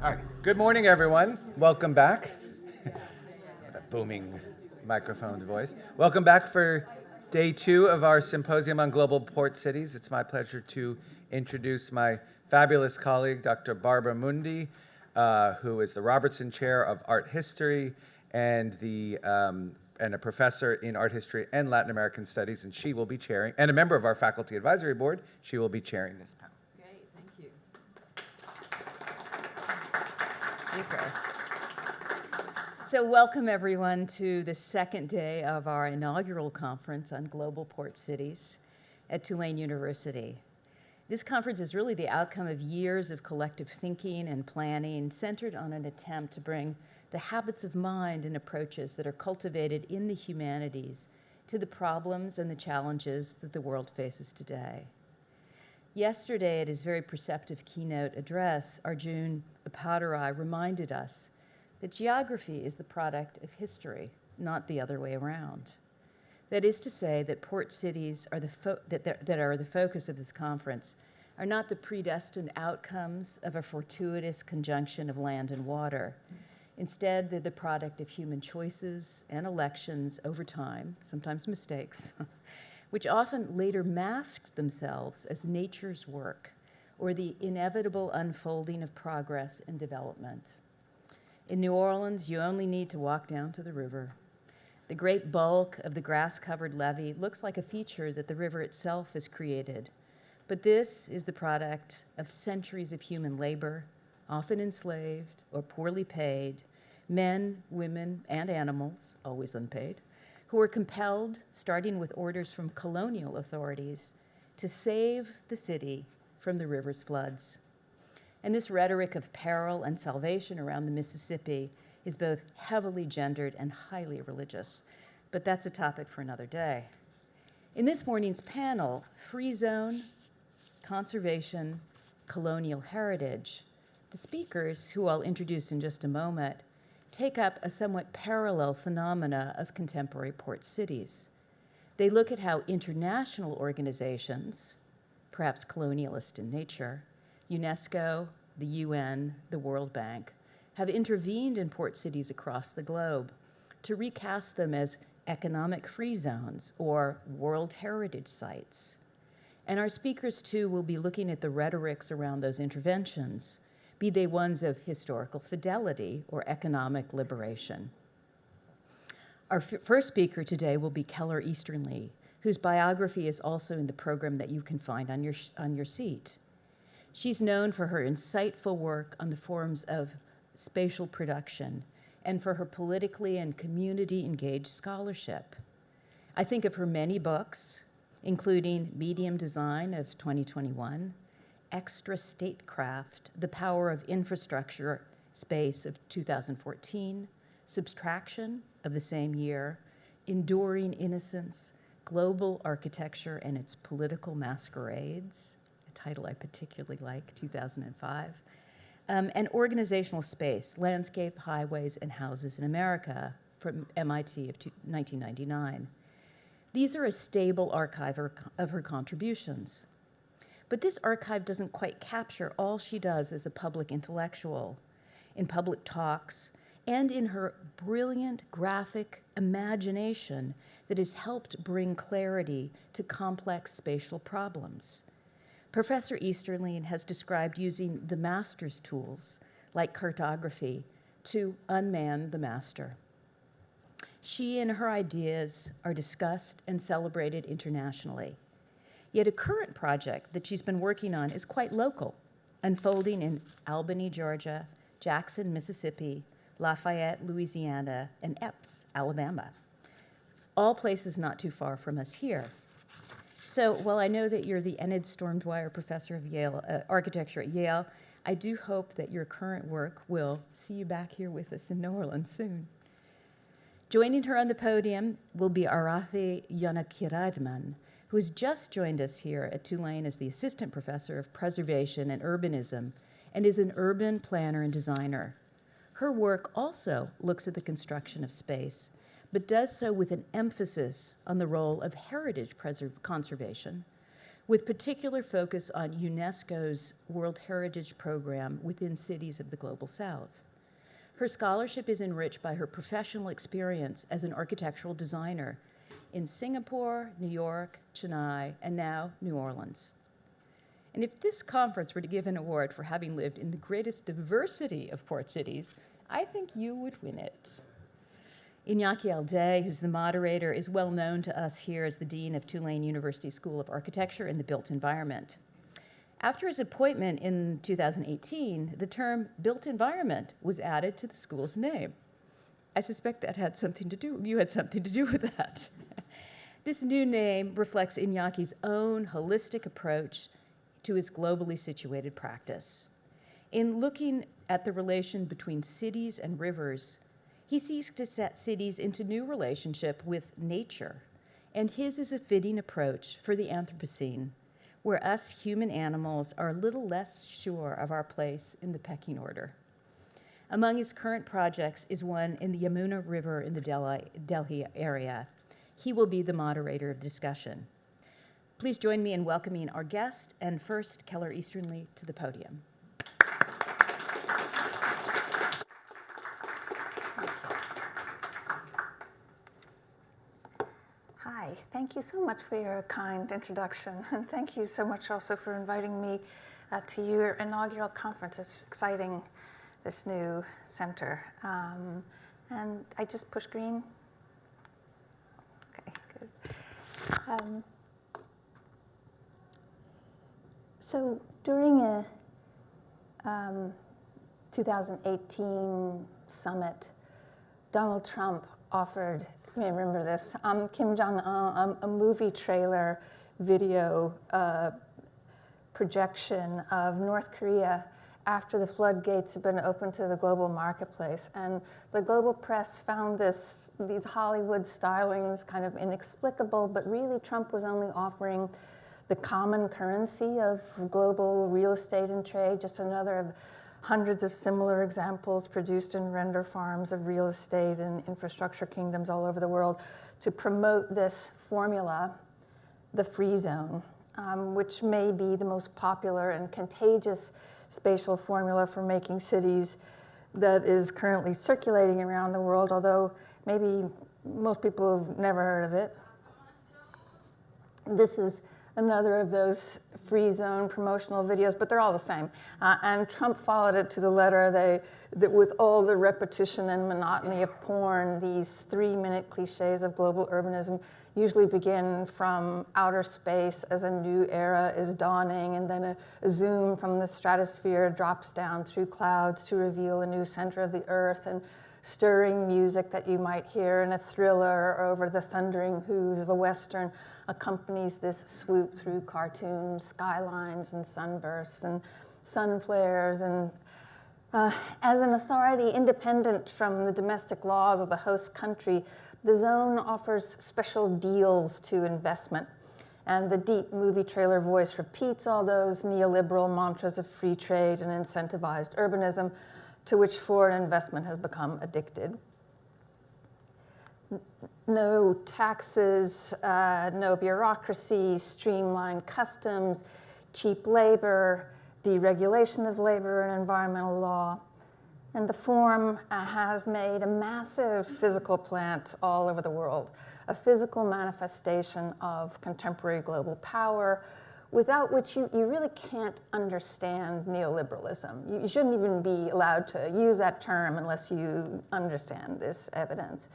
All right. Good morning, everyone. Welcome back. That booming microphone voice. Welcome back for day 2 of our Symposium on Global Port Cities. It's my pleasure to introduce my fabulous colleague, Dr. Barbara Mundi, who is the Robertson Chair of Art History and a professor in art history and Latin American studies, and she will be chairing, and a member of our faculty advisory board. She will be chairing this panel. Great, thank you. Super. So welcome everyone to the second day of our inaugural conference on global port cities at Tulane University. This conference is really the outcome of years of collective thinking and planning centered on an attempt to bring the habits of mind and approaches that are cultivated in the humanities to the problems and the challenges that the world faces today. Yesterday, at his very perceptive keynote address, Arjun Appadurai reminded us that geography is the product of history, not the other way around. That is to say that port cities are that are the focus of this conference are not the predestined outcomes of a fortuitous conjunction of land and water. Instead, they're the product of human choices and elections over time, sometimes mistakes, which often later masked themselves as nature's work or the inevitable unfolding of progress and development. In New Orleans, you only need to walk down to the river. The great bulk of the grass-covered levee looks like a feature that the river itself has created, but this is the product of centuries of human labor, often enslaved or poorly paid, men, women, and animals, always unpaid, who were compelled, starting with orders from colonial authorities, to save the city from the river's floods. And this rhetoric of peril and salvation around the Mississippi is both heavily gendered and highly religious, but that's a topic for another day. In this morning's panel, Free Zone, Conservation, Colonial Heritage, the speakers, who I'll introduce in just a moment, take up a somewhat parallel phenomena of contemporary port cities. They look at how international organizations, perhaps colonialist in nature, UNESCO, the UN, the World Bank, have intervened in port cities across the globe to recast them as economic free zones or World Heritage sites. And our speakers, too, will be looking at the rhetorics around those interventions, be they ones of historical fidelity or economic liberation. Our first speaker today will be Keller Easterling, whose biography is also in the program that you can find on your seat. She's known for her insightful work on the forms of spatial production and for her politically and community-engaged scholarship. I think of her many books, including Medium Design of 2021, Extra Statecraft, The Power of Infrastructure Space of 2014, Subtraction of the same year, Enduring Innocence, Global Architecture and Its Political Masquerades, a title I particularly like, 2005, and Organizational Space, Landscape, Highways, and Houses in America from MIT of 1999. These are a stable archive of her contributions. But this archive doesn't quite capture all she does as a public intellectual, in public talks, and in her brilliant graphic imagination that has helped bring clarity to complex spatial problems. Professor Easterling has described using the master's tools, like cartography, to unman the master. She and her ideas are discussed and celebrated internationally. Yet a current project that she's been working on is quite local, unfolding in Albany, Georgia, Jackson, Mississippi, Lafayette, Louisiana, and Epes, Alabama, all places not too far from us here. So while I know that you're the Enid Stormdwyer Professor of Yale, Architecture at Yale, I do hope that your current work will see you back here with us in New Orleans soon. Joining her on the podium will be Aarthi Janakiraman, who has just joined us here at Tulane as the Assistant Professor of Preservation and Urbanism and is an urban planner and designer. Her work also looks at the construction of space, but does so with an emphasis on the role of heritage conservation, with particular focus on UNESCO's World Heritage program within cities of the Global South. Her scholarship is enriched by her professional experience as an architectural designer in Singapore, New York, Chennai, and now New Orleans. And if this conference were to give an award for having lived in the greatest diversity of port cities, I think you would win it. Iñaki Alday, who's the moderator, is well known to us here as the Dean of Tulane University School of Architecture and the Built Environment. After his appointment in 2018, the term built environment was added to the school's name. I suspect that had something to do, you had something to do with that. This new name reflects Iñaki's own holistic approach to his globally situated practice. In looking at the relation between cities and rivers, he seeks to set cities into new relationship with nature, and his is a fitting approach for the Anthropocene, where us human animals are a little less sure of our place in the pecking order. Among his current projects is one in the Yamuna River in the Delhi area. He will be the moderator of the discussion. Please join me in welcoming our guest, and first, Keller Easterling to the podium. Hi, thank you so much for your kind introduction, and thank you so much also for inviting me to your inaugural conference. It's exciting, this new center. And I just push green? Okay, good. So during a 2018 summit, Donald Trump offered, you may remember this, Kim Jong-un a movie trailer video projection of North Korea after the floodgates had been opened to the global marketplace. And the global press found these Hollywood stylings kind of inexplicable, but really Trump was only offering the common currency of global real estate and trade, just another of hundreds of similar examples produced in render farms of real estate and infrastructure kingdoms all over the world to promote this formula, the free zone, which may be the most popular and contagious spatial formula for making cities that is currently circulating around the world, although maybe most people have never heard of it. This is another of those free zone promotional videos, but they're all the same. And Trump followed it to the letter. That with all the repetition and monotony of porn, these 3-minute cliches of global urbanism usually begin from outer space as a new era is dawning, and then a zoom from the stratosphere drops down through clouds to reveal a new center of the earth, and stirring music that you might hear in a thriller over the thundering hooves of a Western accompanies this swoop through cartoons, skylines, and sunbursts, and sun flares. And as an authority independent from the domestic laws of the host country, the zone offers special deals to investment. And the deep movie trailer voice repeats all those neoliberal mantras of free trade and incentivized urbanism to which foreign investment has become addicted. No taxes, no bureaucracy, streamlined customs, cheap labor, deregulation of labor and environmental law. And the forum has made a massive physical plant all over the world, a physical manifestation of contemporary global power, without which you really can't understand neoliberalism. You shouldn't even be allowed to use that term unless you understand this evidence.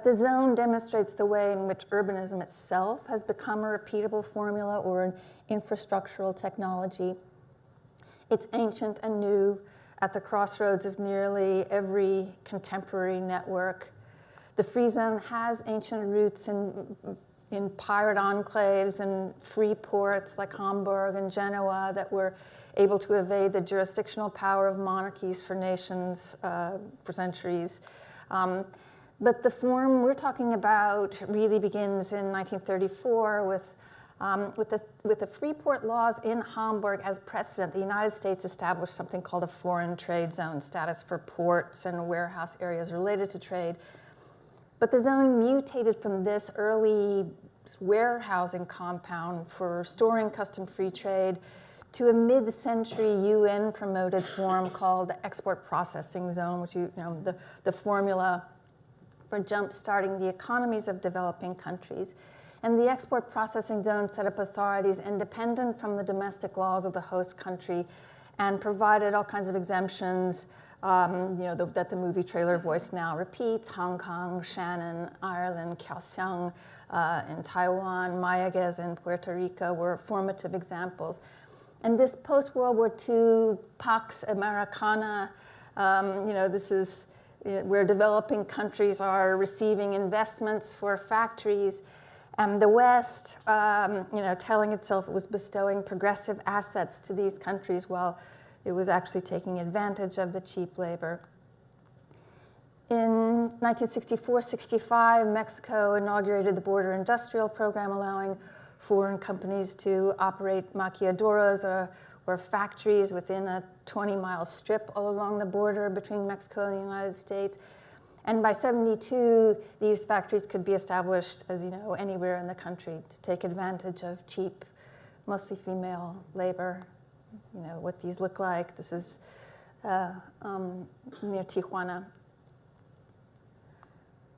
The zone demonstrates the way in which urbanism itself has become a repeatable formula or an infrastructural technology. It's ancient and new at the crossroads of nearly every contemporary network. The free zone has ancient roots in pirate enclaves and free ports like Hamburg and Genoa that were able to evade the jurisdictional power of monarchies for nations for centuries. But the form we're talking about really begins in 1934 with the free port laws in Hamburg as precedent. The United States established something called a foreign trade zone status for ports and warehouse areas related to trade. But the zone mutated from this early warehousing compound for storing custom free trade, to a mid-century UN-promoted forum called the Export Processing Zone, which the formula for jump-starting the economies of developing countries. And the Export Processing Zone set up authorities independent from the domestic laws of the host country and provided all kinds of exemptions, that the movie trailer voice now repeats: Hong Kong, Shannon, Ireland, Kaohsiung in Taiwan, Mayaguez in Puerto Rico were formative examples. And this post-World War II Pax Americana, this is where developing countries are receiving investments for factories, and the West, telling itself it was bestowing progressive assets to these countries while it was actually taking advantage of the cheap labor. In 1964-65, Mexico inaugurated the Border Industrial Program, allowing foreign companies to operate maquiladoras or factories within a 20-mile strip all along the border between Mexico and the United States. And by 72, these factories could be established, as you know, anywhere in the country to take advantage of cheap, mostly female labor. You know what these look like. This is near Tijuana.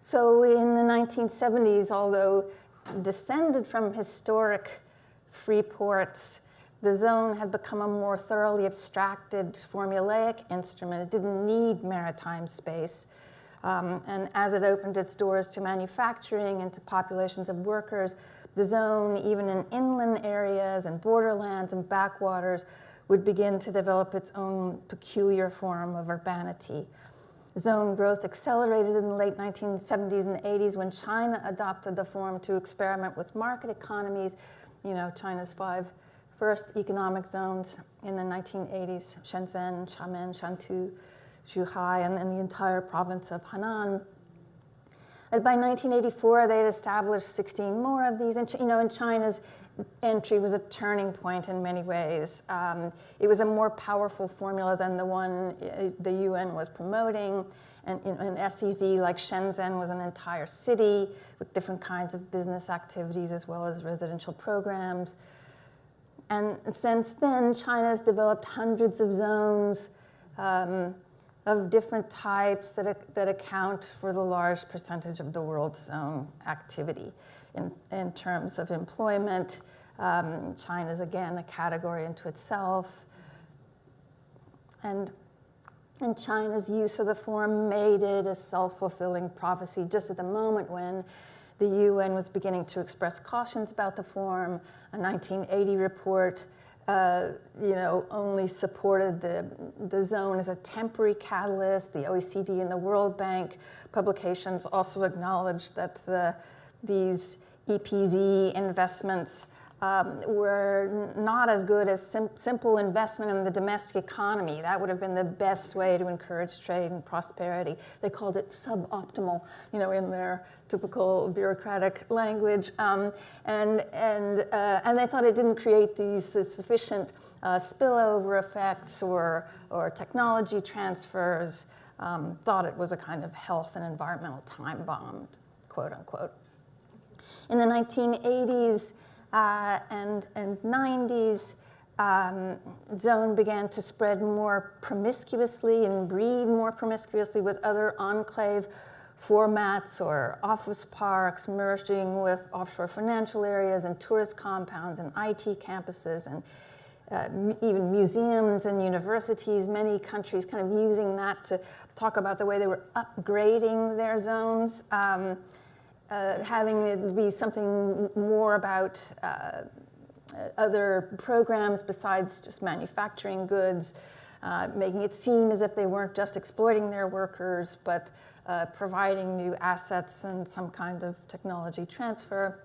So in the 1970s, although descended from historic free ports, the zone had become a more thoroughly abstracted, formulaic instrument. It didn't need maritime space. And as it opened its doors to manufacturing and to populations of workers, the zone, even in inland areas and borderlands and backwaters, would begin to develop its own peculiar form of urbanity. Zone growth accelerated in the late 1970s and 80s when China adopted the form to experiment with market economies. China's 5 first economic zones in the 1980s: Shenzhen, Xiamen, Shantou, Zhuhai, and then the entire province of Henan. And by 1984, they had established 16 more of these. And China's entry was a turning point in many ways. It was a more powerful formula than the one the UN was promoting. And in SEZ, like Shenzhen, was an entire city with different kinds of business activities as well as residential programs. And since then, China's developed hundreds of zones of different types that account for the large percentage of the world's zone activity. In terms of employment, China's again a category unto itself. And China's use of the form made it a self-fulfilling prophecy just at the moment when the UN was beginning to express cautions about the form. A 1980 report only supported the zone as a temporary catalyst. The OECD and the World Bank publications also acknowledged that these EPZ investments were not as good as simple investment in the domestic economy. That would have been the best way to encourage trade and prosperity. They called it suboptimal, in their typical bureaucratic language, and they thought it didn't create these sufficient spillover effects or technology transfers. Thought it was a kind of health and environmental time bomb, quote unquote. In the 1980s and 90s, zone began to spread more promiscuously and breed more promiscuously with other enclave formats or office parks, merging with offshore financial areas and tourist compounds and IT campuses and even museums and universities. Many countries kind of using that to talk about the way they were upgrading their zones. Having it be something more about other programs besides just manufacturing goods, making it seem as if they weren't just exploiting their workers, but providing new assets and some kind of technology transfer.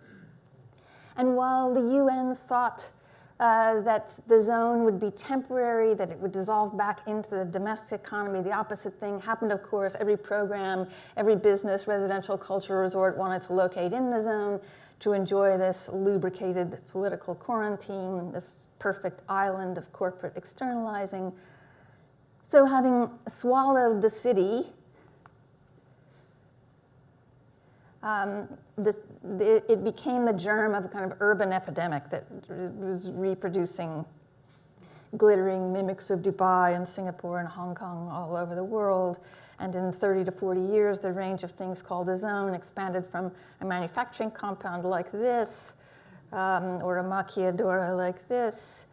And while the UN thought that the zone would be temporary, that it would dissolve back into the domestic economy, the opposite thing happened, of course. Every program, every business, residential, cultural resort wanted to locate in the zone to enjoy this lubricated political quarantine, this perfect island of corporate externalizing. So having swallowed the city, it became the germ of a kind of urban epidemic that was reproducing glittering mimics of Dubai and Singapore and Hong Kong all over the world. And in 30 to 40 years, the range of things called a zone expanded from a manufacturing compound like this, or a maquiladora like this,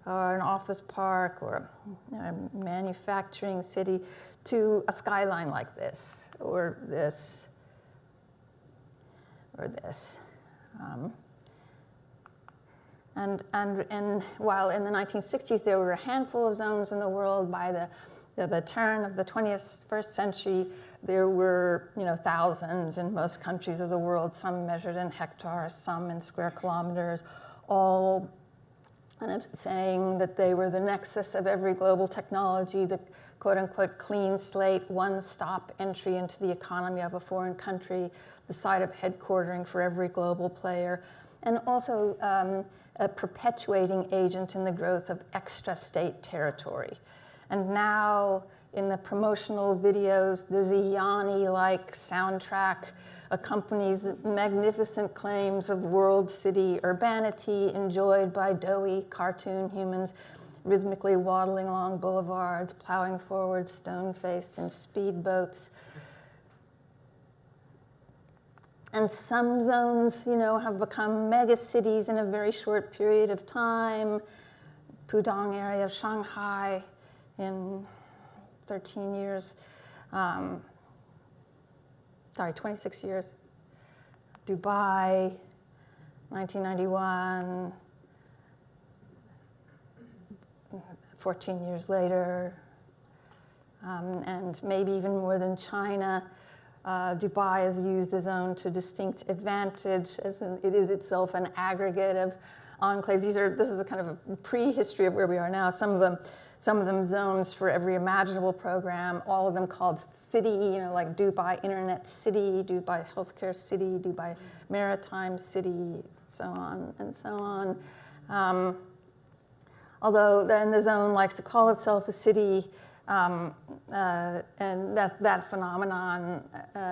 or an office park, or a manufacturing city, to a skyline like this, or this, or this. And while in the 1960s there were a handful of zones in the world, by the turn of the 21st century, there were thousands in most countries of the world, some measured in hectares, some in square kilometers, all kind of saying that they were the nexus of every global technology, the quote-unquote clean slate, one-stop entry into the economy of a foreign country, the site of headquartering for every global player, and also a perpetuating agent in the growth of extra-state territory. And now, in the promotional videos, there's a Yanni-like soundtrack accompanies magnificent claims of world city urbanity enjoyed by doughy cartoon humans rhythmically waddling along boulevards, plowing forward stone-faced in speedboats. And some zones, have become mega cities in a very short period of time. Pudong area of Shanghai in 13 years. 26 years. Dubai, 1991. 14 years later. And maybe even more than China. Dubai has used the zone to distinct advantage, as it is itself an aggregate of enclaves. This is a kind of a prehistory of where we are now. Some of them zones for every imaginable program, all of them called city, like Dubai Internet City, Dubai Healthcare City, Dubai Maritime City, so on and so on. Although then the zone likes to call itself a city, and that phenomenon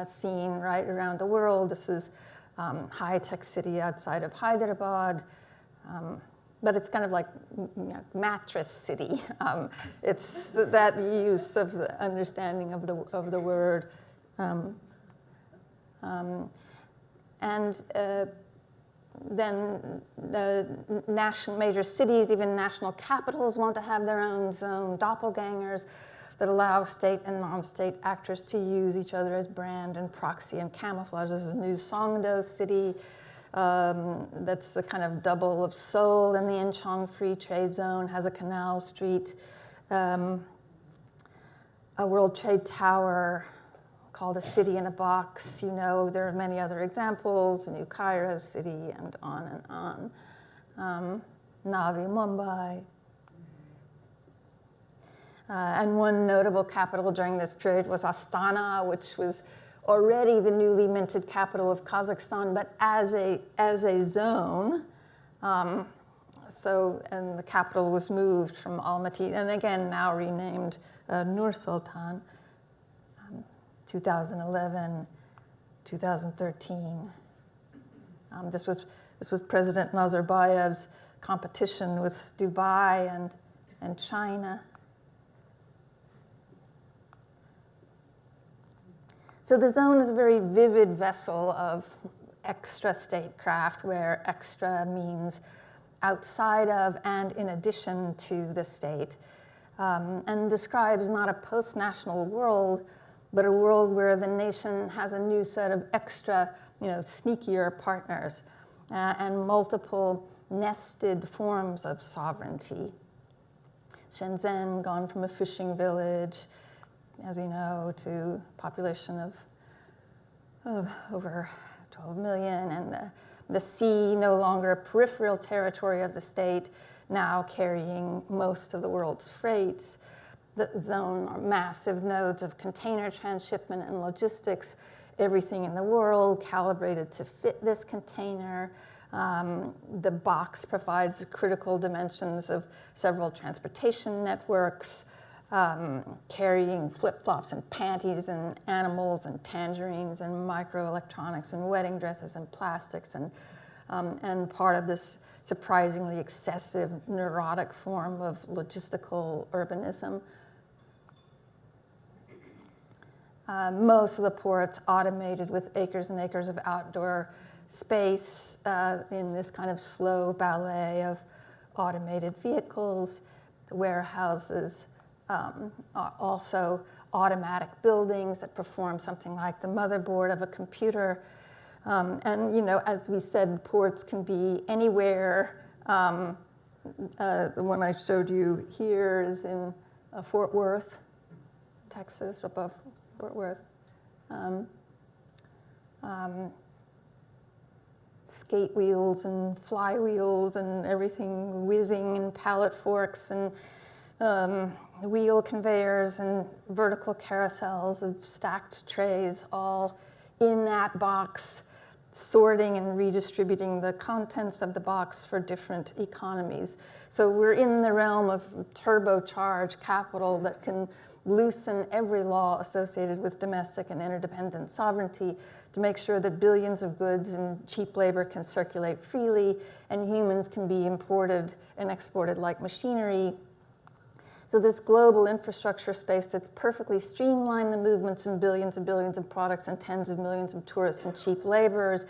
seen right around the world. This is high-tech city outside of Hyderabad, but it's kind of like mattress city. It's that use of the understanding of the word, and then major cities, even national capitals, want to have their own zone doppelgangers that allow state and non-state actors to use each other as brand and proxy and camouflage. This is a new Songdo city. That's the kind of double of Seoul, and the Incheon Free Trade Zone has a canal street, a World Trade Tower called a city in a box. There are many other examples, New Cairo City, and on. Navi Mumbai. And one notable capital during this period was Astana, which was already the newly minted capital of Kazakhstan, but as a zone. And the capital was moved from Almaty, and again now renamed Nur Sultan. 2011, 2013. This was President Nazarbayev's competition with Dubai and China. So the zone is a very vivid vessel of extra statecraft, where extra means outside of and in addition to the state, and describes not a post-national world, but a world where the nation has a new set of extra, sneakier partners, and multiple nested forms of sovereignty. Shenzhen, gone from a fishing village, as you know, to a population of over 12 million, and the sea no longer a peripheral territory of the state, now carrying most of the world's freights. The zone are massive nodes of container transshipment and logistics, everything in the world calibrated to fit this container. The box provides the critical dimensions of several transportation networks, carrying flip-flops and panties and animals and tangerines and microelectronics and wedding dresses and plastics and part of this surprisingly excessive neurotic form of logistical urbanism. Most of the ports automated with acres and acres of outdoor space in this kind of slow ballet of automated vehicles, warehouses, also automatic buildings that perform something like the motherboard of a computer. And, you know, as we said, ports can be anywhere. The one I showed you here is in Fort Worth, Texas, above Fort Worth. Skate wheels and flywheels and everything whizzing, and pallet forks and wheel conveyors and vertical carousels of stacked trays, all in that box, sorting and redistributing the contents of the box for different economies. So we're in the realm of turbocharged capital that can loosen every law associated with domestic and interdependent sovereignty to make sure that billions of goods and cheap labor can circulate freely and humans can be imported and exported like machinery. So this global infrastructure space that's perfectly streamlined the movements and billions of products and tens of millions of tourists and cheap laborers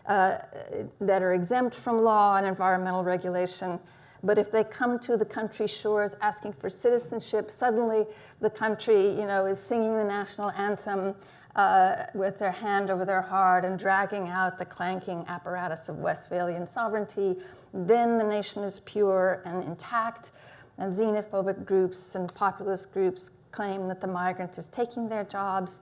that are exempt from law and environmental regulation. But if they come to the country's shores asking for citizenship, suddenly the country, you know, is singing the national anthem with their hand over their heart and dragging out the clanking apparatus of Westphalian sovereignty. Then the nation is pure and intact, and xenophobic groups and populist groups claim that the migrant is taking their jobs.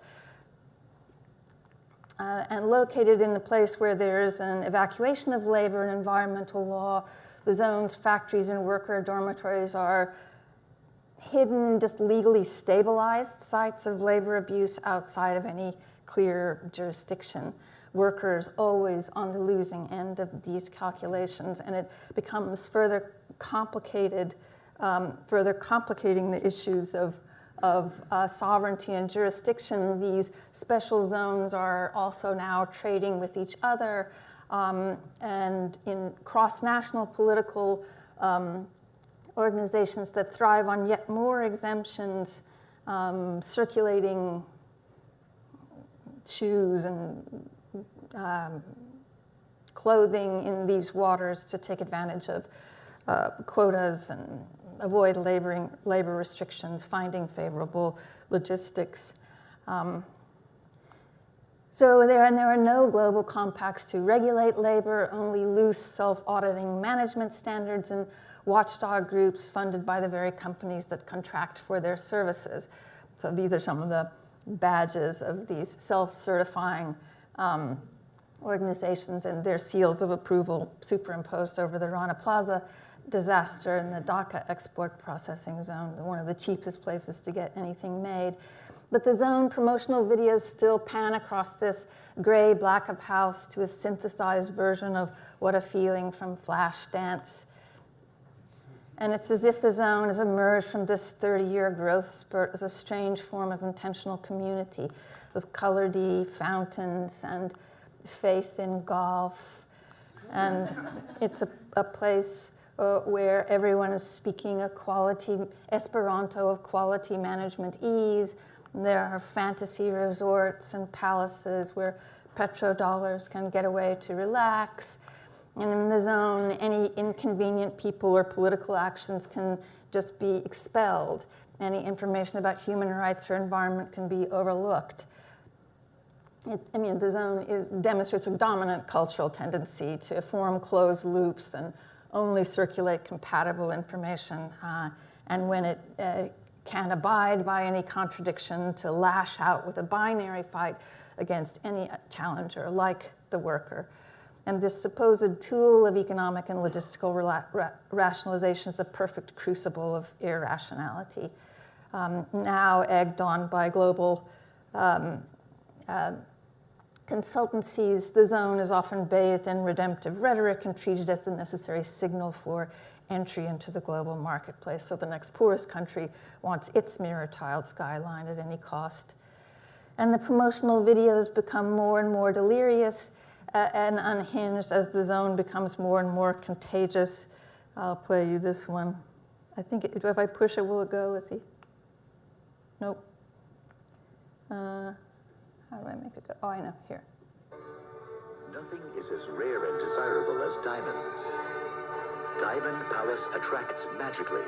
And located in a place where there is an evacuation of labor and environmental law, the zones, factories, and worker dormitories are hidden, just legally stabilized sites of labor abuse outside of any clear jurisdiction. Workers always on the losing end of these calculations, and it becomes further complicated, further complicating the issues of sovereignty and jurisdiction. These special zones are also now trading with each other. And in cross-national political organizations that thrive on yet more exemptions, circulating shoes and clothing in these waters to take advantage of quotas and avoid labor restrictions, finding favorable logistics. So there are no global compacts to regulate labor, only loose self-auditing management standards and watchdog groups funded by the very companies that contract for their services. So these are some of the badges of these self-certifying organizations and their seals of approval superimposed over the Rana Plaza disaster and the Dhaka export processing zone, one of the cheapest places to get anything made. But the zone promotional videos still pan across this gray black of house to a synthesized version of What a Feeling from Flashdance. And it's as if the zone has emerged from this 30-year growth spurt as a strange form of intentional community with color-D fountains and faith in golf. And it's a place where everyone is speaking a quality, Esperanto of quality management ease. There are fantasy resorts and palaces where petrodollars can get away to relax. And in the zone, any inconvenient people or political actions can just be expelled. Any information about human rights or environment can be overlooked. The zone demonstrates a dominant cultural tendency to form closed loops and only circulate compatible information. And when it can't abide by any contradiction, to lash out with a binary fight against any challenger like the worker. And this supposed tool of economic and logistical rationalization is a perfect crucible of irrationality. Now egged on by global consultancies, the zone is often bathed in redemptive rhetoric and treated as the necessary signal for entry into the global marketplace. So the next poorest country wants its mirror-tiled skyline at any cost. And the promotional videos become more and more delirious and unhinged as the zone becomes more and more contagious. I'll play you this one. I think if I push it, will it go? Let's see. Nope. How do I make it go? Oh, I know, here. Nothing is as rare and desirable as diamonds. Diamond Palace attracts magically,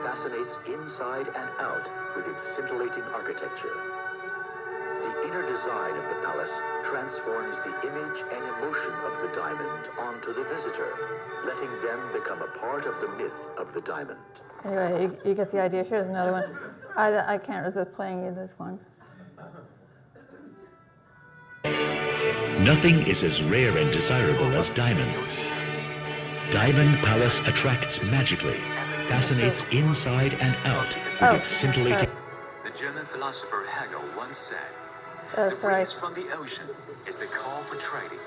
fascinates inside and out with its scintillating architecture. The inner design of the palace transforms the image and emotion of the diamond onto the visitor, letting them become a part of the myth of the diamond. Anyway, you get the idea. Here's another one. I can't resist playing you this one. Nothing is as rare and desirable as diamonds. Diamond Palace attracts magically, fascinates inside and out with its scintillating... The German philosopher Hegel once said, Oh, the sorry. breeze from the ocean is the call for trading.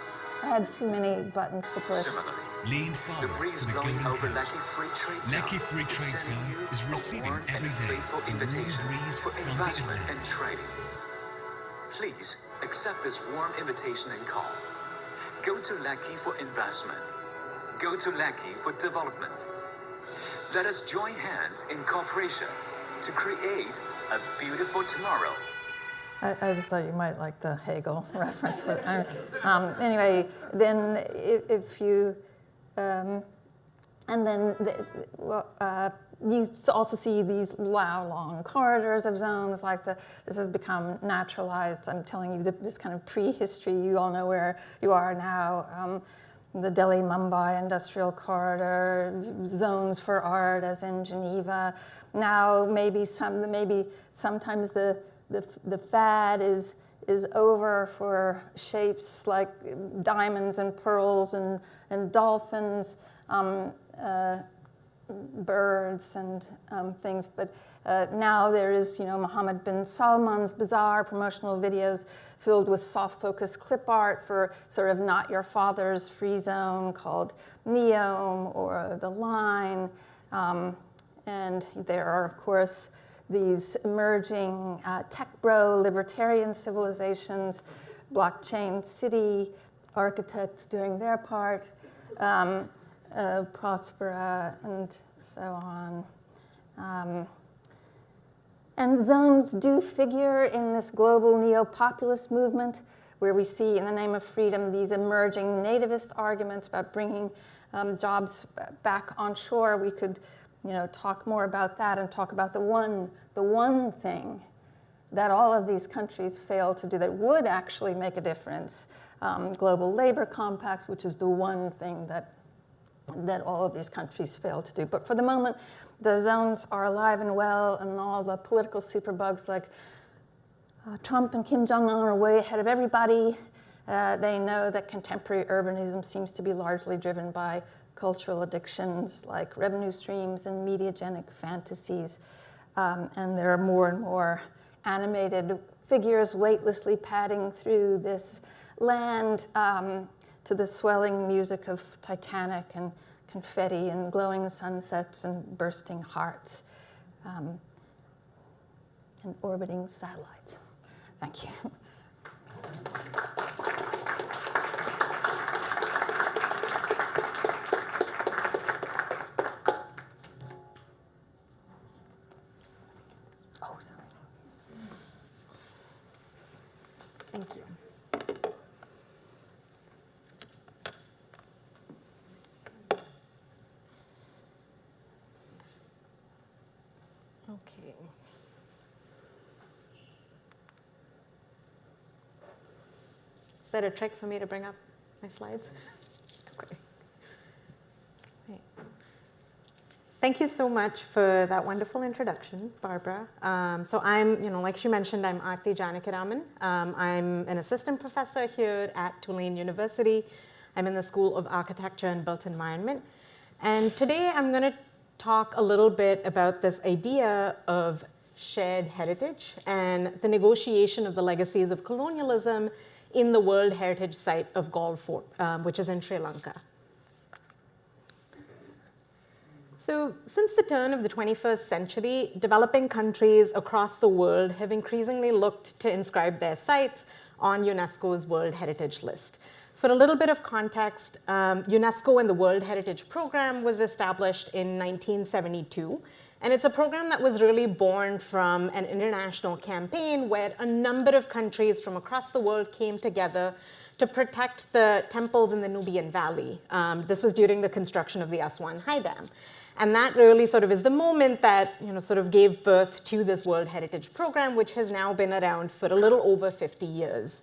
I had too many buttons to push. Similarly, the breeze blowing over Lecky Free Trade Zone is sending you a warm and faithful invitation for investment and trading. Please accept this warm invitation and call. Go to Lecky for investment. Go to Lecky for development. Let us join hands in cooperation to create a beautiful tomorrow. I just thought you might like the Hegel reference. But anyway, then if you, and then you also see these long corridors of zones like this has become naturalized. I'm telling you this kind of prehistory. You all know where you are now. The Delhi-Mumbai Industrial Corridor, zones for art as in Geneva. Now maybe sometimes the fad is over for shapes like diamonds and pearls and dolphins, birds and things. But now there is, Mohammed bin Salman's bizarre promotional videos filled with soft focus clip art for sort of not your father's free zone called Neom or The Line. And there are, of course, these emerging tech bro libertarian civilizations, blockchain city architects doing their part, Prospera, and so on. And zones do figure in this global neo-populist movement where we see, in the name of freedom, these emerging nativist arguments about bringing jobs back onshore. We could talk more about that and talk about the one thing that all of these countries fail to do that would actually make a difference. Global labor compacts, which is the one thing that all of these countries fail to do. But for the moment, the zones are alive and well, and all the political superbugs like Trump and Kim Jong-un are way ahead of everybody. They know that contemporary urbanism seems to be largely driven by cultural addictions like revenue streams and mediagenic fantasies. And there are more and more animated figures weightlessly padding through this land to the swelling music of Titanic and confetti and glowing sunsets and bursting hearts and orbiting satellites. Thank you. Oh, sorry. Thank you. Okay. Is that a trick for me to bring up my slides? Okay. Right. Thank you so much for that wonderful introduction, Barbara. So I'm, like she mentioned, I'm Aarthi Janakiraman. I'm an assistant professor here at Tulane University. I'm in the School of Architecture and Built Environment. And today I'm going to talk a little bit about this idea of shared heritage and the negotiation of the legacies of colonialism in the World Heritage Site of Galle Fort, which is in Sri Lanka. So since the turn of the 21st century, developing countries across the world have increasingly looked to inscribe their sites on UNESCO's World Heritage List. For a little bit of context, UNESCO and the World Heritage Program was established in 1972. And it's a program that was really born from an international campaign where a number of countries from across the world came together to protect the temples in the Nubian Valley. This was during the construction of the Aswan High Dam. And that really sort of is the moment that sort of gave birth to this World Heritage Program, which has now been around for a little over 50 years.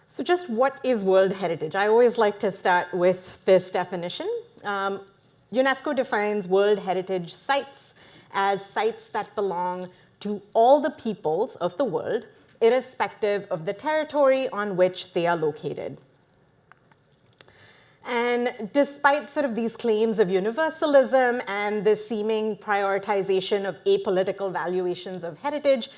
So just what is World Heritage? I always like to start with this definition. UNESCO defines World Heritage sites as sites that belong to all the peoples of the world, irrespective of the territory on which they are located. And despite sort of these claims of universalism and the seeming prioritization of apolitical valuations of heritage,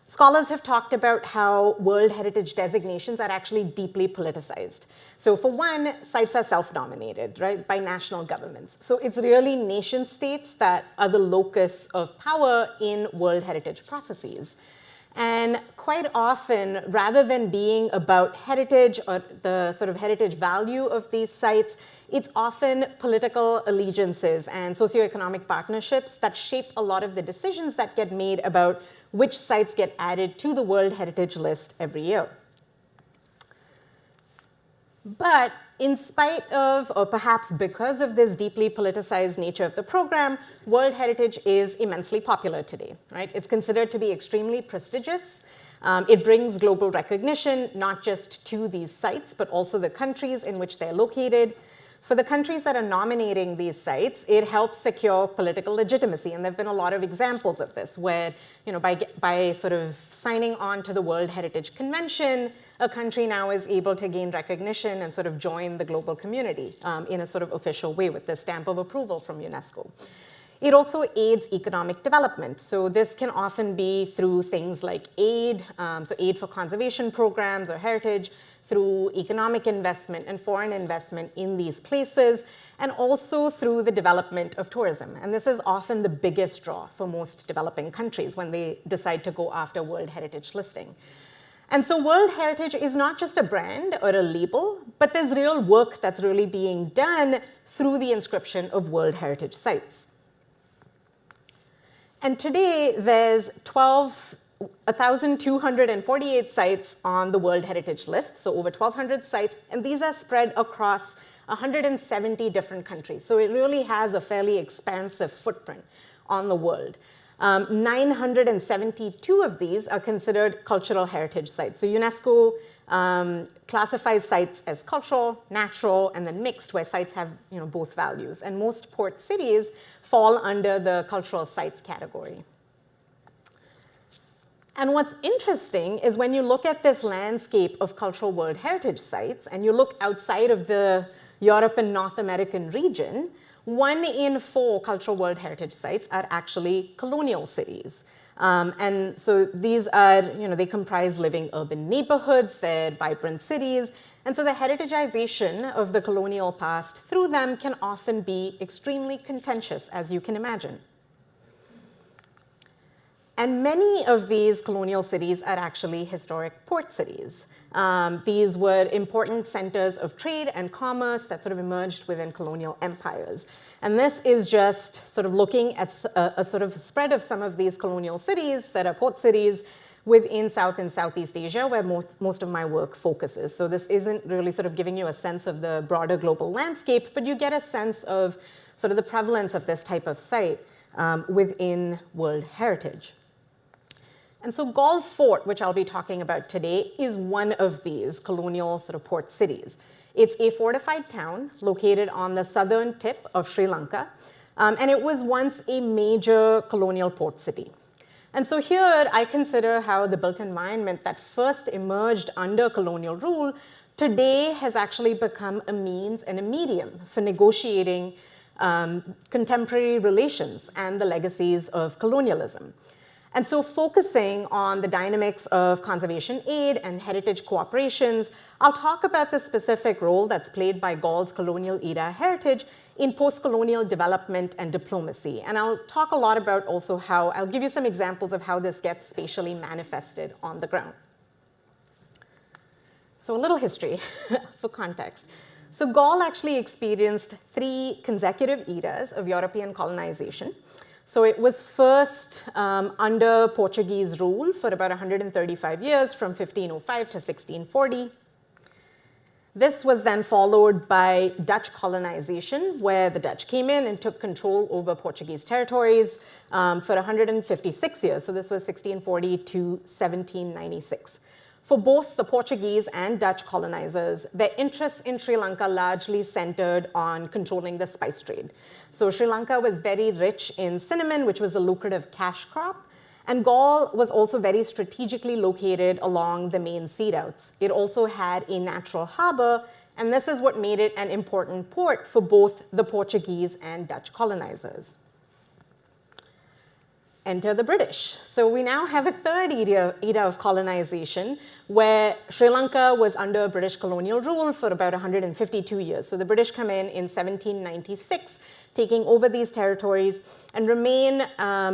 scholars have talked about how World Heritage designations are actually deeply politicized. So for one, sites are self-dominated, right, by national governments. So it's really nation states that are the locus of power in World Heritage processes. And quite often, rather than being about heritage or the sort of heritage value of these sites, it's often political allegiances and socioeconomic partnerships that shape a lot of the decisions that get made about which sites get added to the World Heritage List every year. But in spite of, or perhaps because of this deeply politicized nature of the program, World Heritage is immensely popular today, right? It's considered to be extremely prestigious. It brings global recognition, not just to these sites, but also the countries in which they're located. For the countries that are nominating these sites, it helps secure political legitimacy. And there have been a lot of examples of this, where by sort of signing on to the World Heritage Convention, a country now is able to gain recognition and sort of join the global community in a sort of official way with the stamp of approval from UNESCO. It also aids economic development. So this can often be through things like aid, so aid for conservation programs or heritage, through economic investment and foreign investment in these places, and also through the development of tourism. And this is often the biggest draw for most developing countries when they decide to go after World Heritage listing. And so World Heritage is not just a brand or a label, but there's real work that's really being done through the inscription of World Heritage sites. And today, there's 1,248 sites on the World Heritage List, so over 1,200 sites, and these are spread across 170 different countries. So it really has a fairly expansive footprint on the world. 972 of these are considered cultural heritage sites. So UNESCO classifies sites as cultural, natural, and then mixed, where sites have both values. And most port cities fall under the cultural sites category. And what's interesting is when you look at this landscape of cultural World Heritage sites, and you look outside of the Europe and North American region, 1 in 4 cultural World Heritage sites are actually colonial cities. And so these are, they comprise living urban neighborhoods, they're vibrant cities. And so the heritagization of the colonial past through them can often be extremely contentious, as you can imagine. And many of these colonial cities are actually historic port cities. These were important centers of trade and commerce that sort of emerged within colonial empires. And this is just sort of looking at a sort of spread of some of these colonial cities that are port cities within South and Southeast Asia, where most of my work focuses. So this isn't really sort of giving you a sense of the broader global landscape, but you get a sense of sort of the prevalence of this type of site within World Heritage. And so Galle Fort, which I'll be talking about today, is one of these colonial sort of port cities. It's a fortified town located on the southern tip of Sri Lanka, and it was once a major colonial port city. And so here I consider how the built environment that first emerged under colonial rule today has actually become a means and a medium for negotiating contemporary relations and the legacies of colonialism. And so focusing on the dynamics of conservation aid and heritage cooperations, I'll talk about the specific role that's played by Gaull's colonial era heritage in post-colonial development and diplomacy. And I'll talk a lot about also how, I'll give you some examples of how this gets spatially manifested on the ground. So a little history for context. So Gaul actually experienced 3 consecutive eras of European colonization. So it was first under Portuguese rule for about 135 years, from 1505 to 1640. This was then followed by Dutch colonization, where the Dutch came in and took control over Portuguese territories for 156 years. So this was 1640 to 1796. For both the Portuguese and Dutch colonizers, their interests in Sri Lanka largely centered on controlling the spice trade. So Sri Lanka was very rich in cinnamon, which was a lucrative cash crop. And Gaul was also very strategically located along the main sea routes. It also had a natural harbor, and this is what made it an important port for both the Portuguese and Dutch colonizers. Enter the British. So we now have a third era of colonization where Sri Lanka was under British colonial rule for about 152 years. So the British come in 1796, taking over these territories and remain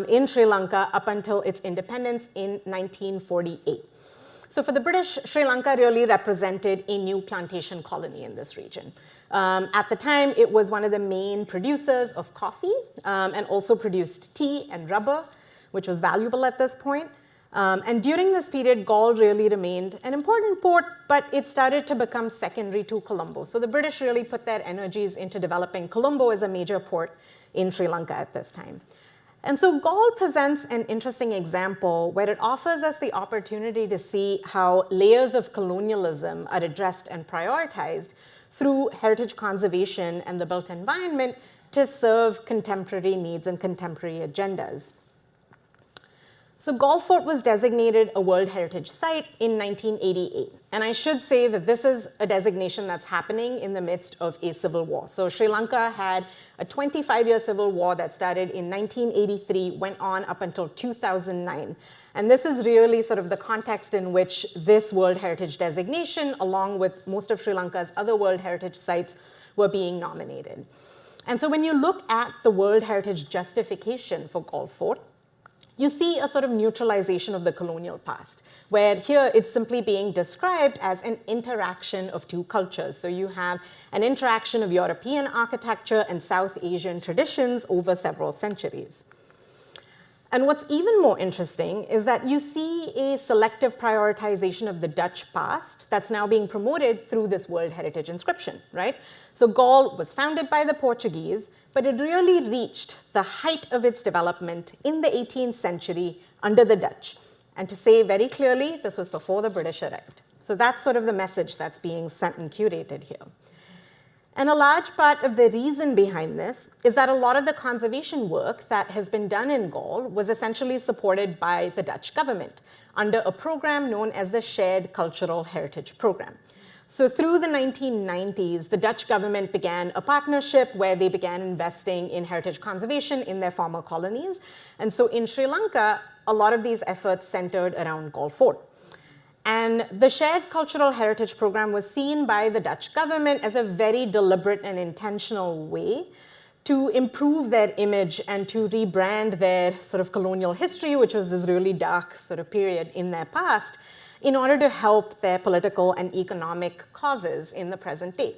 in Sri Lanka up until its independence in 1948. So for the British, Sri Lanka really represented a new plantation colony in this region. At the time, it was one of the main producers of coffee and also produced tea and rubber, which was valuable at this point. And during this period, Gaul really remained an important port, but it started to become secondary to Colombo. So the British really put their energies into developing Colombo as a major port in Sri Lanka at this time. And so Gaul presents an interesting example where it offers us the opportunity to see how layers of colonialism are addressed and prioritized through heritage conservation and the built environment to serve contemporary needs and contemporary agendas. So Gaul Fort was designated a World Heritage Site in 1988. And I should say that this is a designation that's happening in the midst of a civil war. So Sri Lanka had a 25-year civil war that started in 1983, went on up until 2009. And this is really sort of the context in which this World Heritage designation, along with most of Sri Lanka's other World Heritage sites, were being nominated. And so when you look at the World Heritage justification for Gaul Fort, you see a sort of neutralization of the colonial past, where here it's simply being described as an interaction of two cultures. So you have an interaction of European architecture and South Asian traditions over several centuries. And what's even more interesting is that you see a selective prioritization of the Dutch past that's now being promoted through this World Heritage inscription, right? So Gaul was founded by the Portuguese, but it really reached the height of its development in the 18th century under the Dutch. And to say very clearly, this was before the British arrived. So that's sort of the message that's being sent and curated here. And a large part of the reason behind this is that a lot of the conservation work that has been done in Gaul was essentially supported by the Dutch government under a program known as the Shared Cultural Heritage Program. So through the 1990s, the Dutch government began a partnership where they began investing in heritage conservation in their former colonies. And so in Sri Lanka, a lot of these efforts centered around Gaul Fort. And the Shared Cultural Heritage Program was seen by the Dutch government as a very deliberate and intentional way to improve their image and to rebrand their sort of colonial history, which was this really dark sort of period in their past, in order to help their political and economic causes in the present day.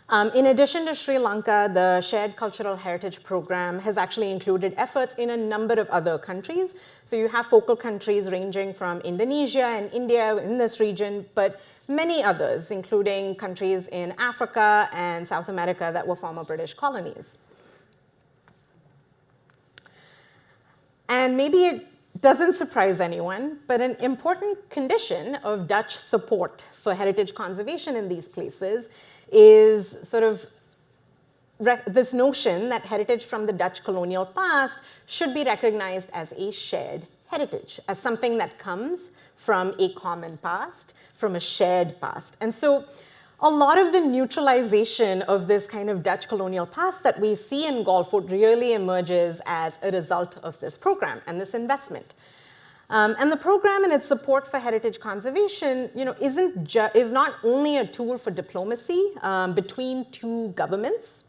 In addition to Sri Lanka, the Shared Cultural Heritage Program has actually included efforts in a number of other countries. So you have focal countries ranging from Indonesia and India in this region, but many others, including countries in Africa and South America that were former British colonies. And maybe it doesn't surprise anyone, but an important condition of Dutch support for heritage conservation in these places is sort of this notion that heritage from the Dutch colonial past should be recognized as a shared heritage, as something that comes from a common past, from a shared past. And so a lot of the neutralization of this kind of Dutch colonial past that we see in Gulfport really emerges as a result of this program and this investment. And the program and its support for heritage conservation, is not only a tool for diplomacy between two governments,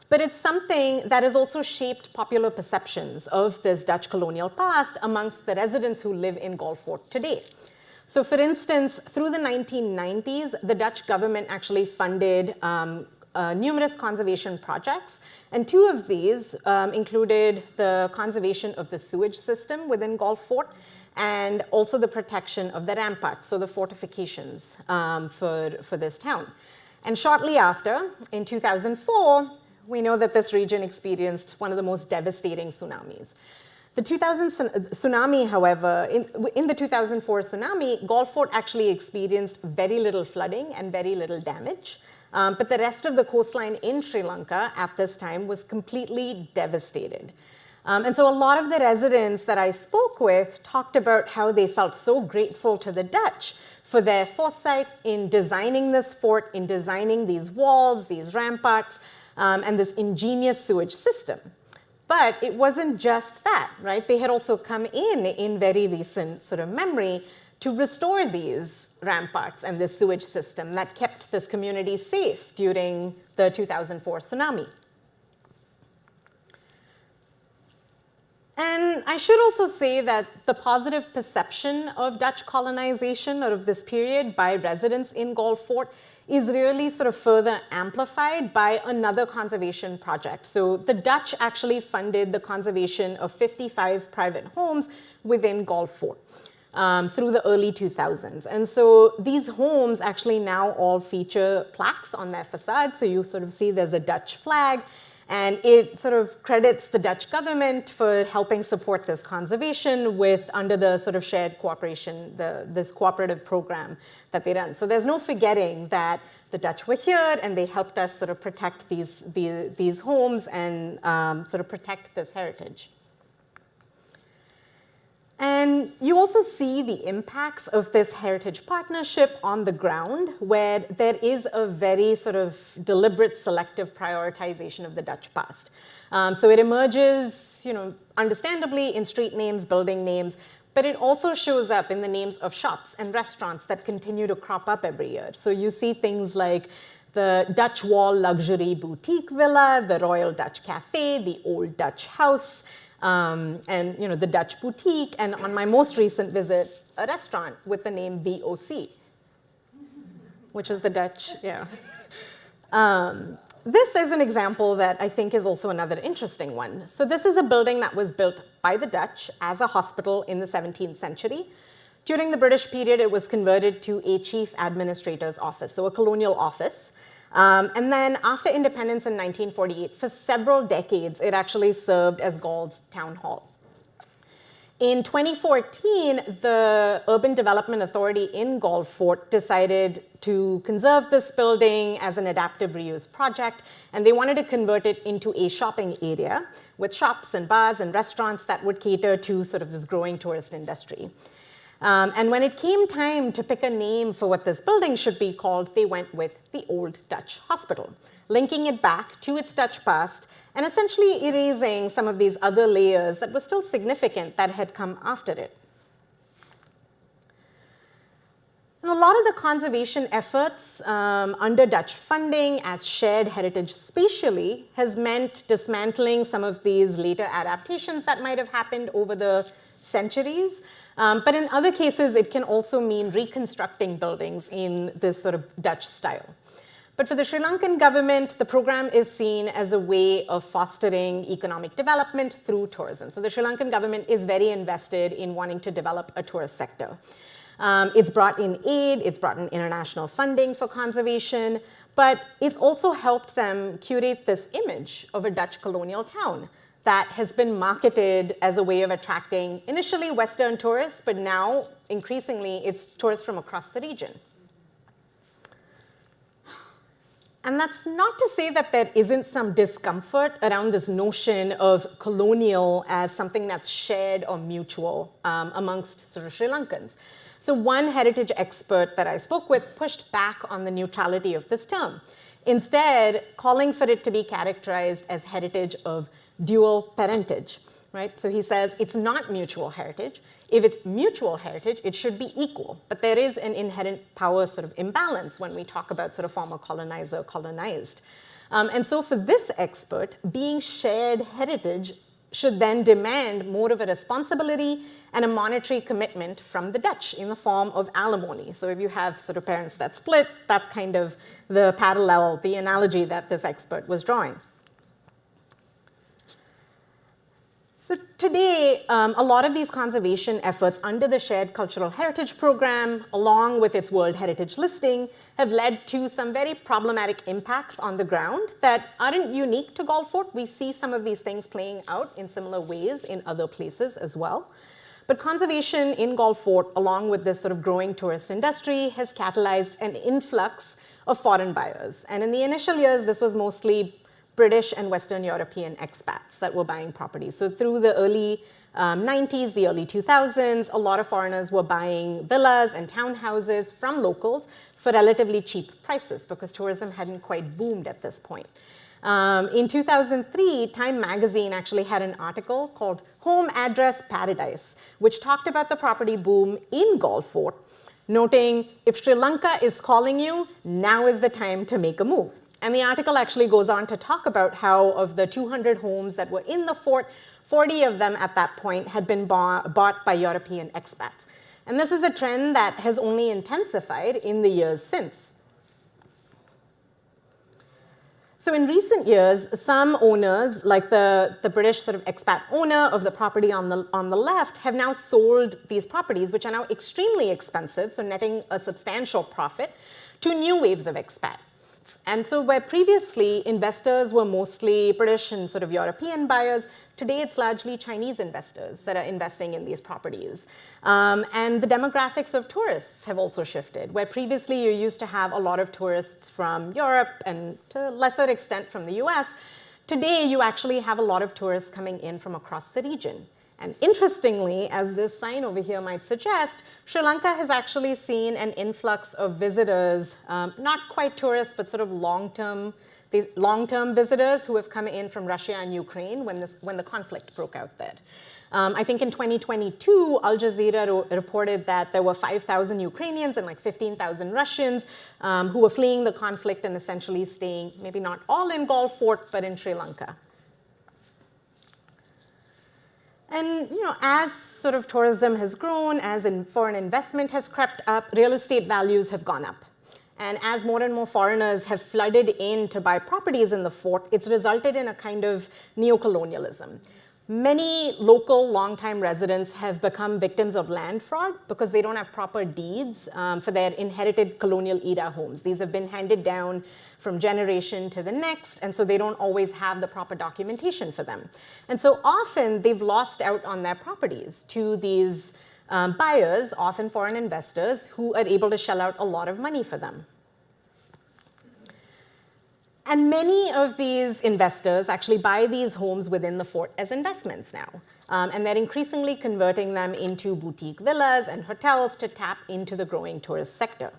but it's something that has also shaped popular perceptions of this Dutch colonial past amongst the residents who live in Gulfport today. So for instance, through the 1990s, the Dutch government actually funded numerous conservation projects. And two of these included the conservation of the sewage system within Gulfport and also the protection of the ramparts, so the fortifications for this town. And shortly after, in 2004, we know that this region experienced one of the most devastating tsunamis. The 2000 tsunami, however, in the 2004 tsunami, Gulfport actually experienced very little flooding and very little damage. But the rest of the coastline in Sri Lanka at this time was completely devastated. And so a lot of the residents that I spoke with talked about how they felt so grateful to the Dutch for their foresight in designing this fort, in designing these walls, these ramparts, and this ingenious sewage system. But it wasn't just that, right? They had also come in very recent sort of memory to restore these ramparts and this sewage system that kept this community safe during the 2004 tsunami. And I should also say that the positive perception of Dutch colonization or of this period by residents in Gulfport is really sort of further amplified by another conservation project. So the Dutch actually funded the conservation of 55 private homes within Gulfport through the early 2000s. And so these homes actually now all feature plaques on their facade. So you sort of see there's a Dutch flag, and it sort of credits the Dutch government for helping support this conservation under the sort of shared cooperation, this cooperative program that they run. So there's no forgetting that the Dutch were here and they helped us sort of protect these homes and sort of protect this heritage. And you also see the impacts of this heritage partnership on the ground, where there is a very sort of deliberate selective prioritization of the Dutch past. So it emerges, understandably in street names, building names, but it also shows up in the names of shops and restaurants that continue to crop up every year. So you see things like the Dutch Wall Luxury Boutique Villa, the Royal Dutch Cafe, the Old Dutch House, and the Dutch Boutique, and on my most recent visit, a restaurant with the name VOC, which is the Dutch, yeah. This is an example that I think is also another interesting one. So this is a building that was built by the Dutch as a hospital in the 17th century. During the British period, it was converted to a chief administrator's office, so a colonial office. And then after independence in 1948, for several decades, it actually served as Gauls' town hall. In 2014, the Urban Development Authority in Gulfport decided to conserve this building as an adaptive reuse project, and they wanted to convert it into a shopping area with shops and bars and restaurants that would cater to sort of this growing tourist industry. And when it came time to pick a name for what this building should be called, they went with the Old Dutch Hospital, linking it back to its Dutch past and essentially erasing some of these other layers that were still significant that had come after it. And a lot of the conservation efforts under Dutch funding as shared heritage spatially has meant dismantling some of these later adaptations that might have happened over the centuries. But in other cases, it can also mean reconstructing buildings in this sort of Dutch style. But for the Sri Lankan government, the program is seen as a way of fostering economic development through tourism. So the Sri Lankan government is very invested in wanting to develop a tourist sector. It's brought in aid, it's brought in international funding for conservation, but it's also helped them curate this image of a Dutch colonial town that has been marketed as a way of attracting initially Western tourists, but now increasingly it's tourists from across the region. And that's not to say that there isn't some discomfort around this notion of colonial as something that's shared or mutual amongst sort of Sri Lankans. So one heritage expert that I spoke with pushed back on the neutrality of this term, instead calling for it to be characterized as heritage of dual parentage, right? So he says it's not mutual heritage. If it's mutual heritage, it should be equal. But there is an inherent power sort of imbalance when we talk about sort of former colonizer, colonized. And so for this expert, being shared heritage should then demand more of a responsibility and a monetary commitment from the Dutch in the form of alimony. So if you have sort of parents that split, that's kind of the parallel, the analogy that this expert was drawing. So today, a lot of these conservation efforts under the Shared Cultural Heritage Program, along with its World Heritage listing, have led to some very problematic impacts on the ground that aren't unique to Gulf Fort. We see some of these things playing out in similar ways in other places as well. But conservation in Gulf Fort, along with this sort of growing tourist industry, has catalyzed an influx of foreign buyers. And in the initial years, this was mostly British and Western European expats that were buying properties. So through the early 90s, the early 2000s, a lot of foreigners were buying villas and townhouses from locals for relatively cheap prices because tourism hadn't quite boomed at this point. In 2003, Time magazine actually had an article called Home Address Paradise, which talked about the property boom in Gulf Fort, noting if Sri Lanka is calling you, now is the time to make a move. And the article actually goes on to talk about how of the 200 homes that were in the fort, 40 of them at that point had been bought by European expats. And this is a trend that has only intensified in the years since. So in recent years, some owners, like the British sort of expat owner of the property on the left, have now sold these properties, which are now extremely expensive, so netting a substantial profit, to new waves of expats. And so where previously investors were mostly British and sort of European buyers, today it's largely Chinese investors that are investing in these properties. And the demographics of tourists have also shifted, where previously you used to have a lot of tourists from Europe and to a lesser extent from the US. Today you actually have a lot of tourists coming in from across the region. And interestingly, as this sign over here might suggest, Sri Lanka has actually seen an influx of visitors, not quite tourists, but sort of long-term visitors who have come in from Russia and Ukraine when the conflict broke out there. I think in 2022, Al Jazeera reported that there were 5,000 Ukrainians and like 15,000 Russians who were fleeing the conflict and essentially staying, maybe not all in Gulf Fort, but in Sri Lanka. And as sort of tourism has grown, as foreign investment has crept up, real estate values have gone up. And as more and more foreigners have flooded in to buy properties in the fort, it's resulted in a kind of neocolonialism. Many local longtime residents have become victims of land fraud because they don't have proper deeds for their inherited colonial era homes. These have been handed down from generation to the next, and so they don't always have the proper documentation for them. And so often they've lost out on their properties to these buyers, often foreign investors, who are able to shell out a lot of money for them. And many of these investors actually buy these homes within the fort as investments now. And they're increasingly converting them into boutique villas and hotels to tap into the growing tourist sector.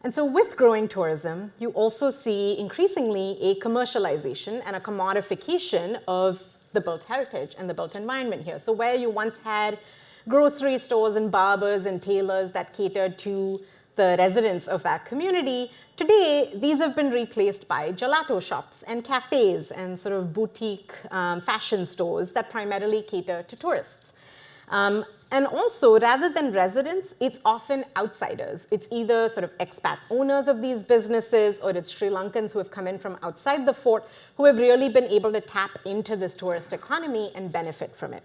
And so with growing tourism, you also see increasingly a commercialization and a commodification of the built heritage and the built environment here. So where you once had grocery stores and barbers and tailors that catered to the residents of that community, today these have been replaced by gelato shops and cafes and sort of boutique fashion stores that primarily cater to tourists. And also, rather than residents, it's often outsiders. It's either sort of expat owners of these businesses or it's Sri Lankans who have come in from outside the fort who have really been able to tap into this tourist economy and benefit from it.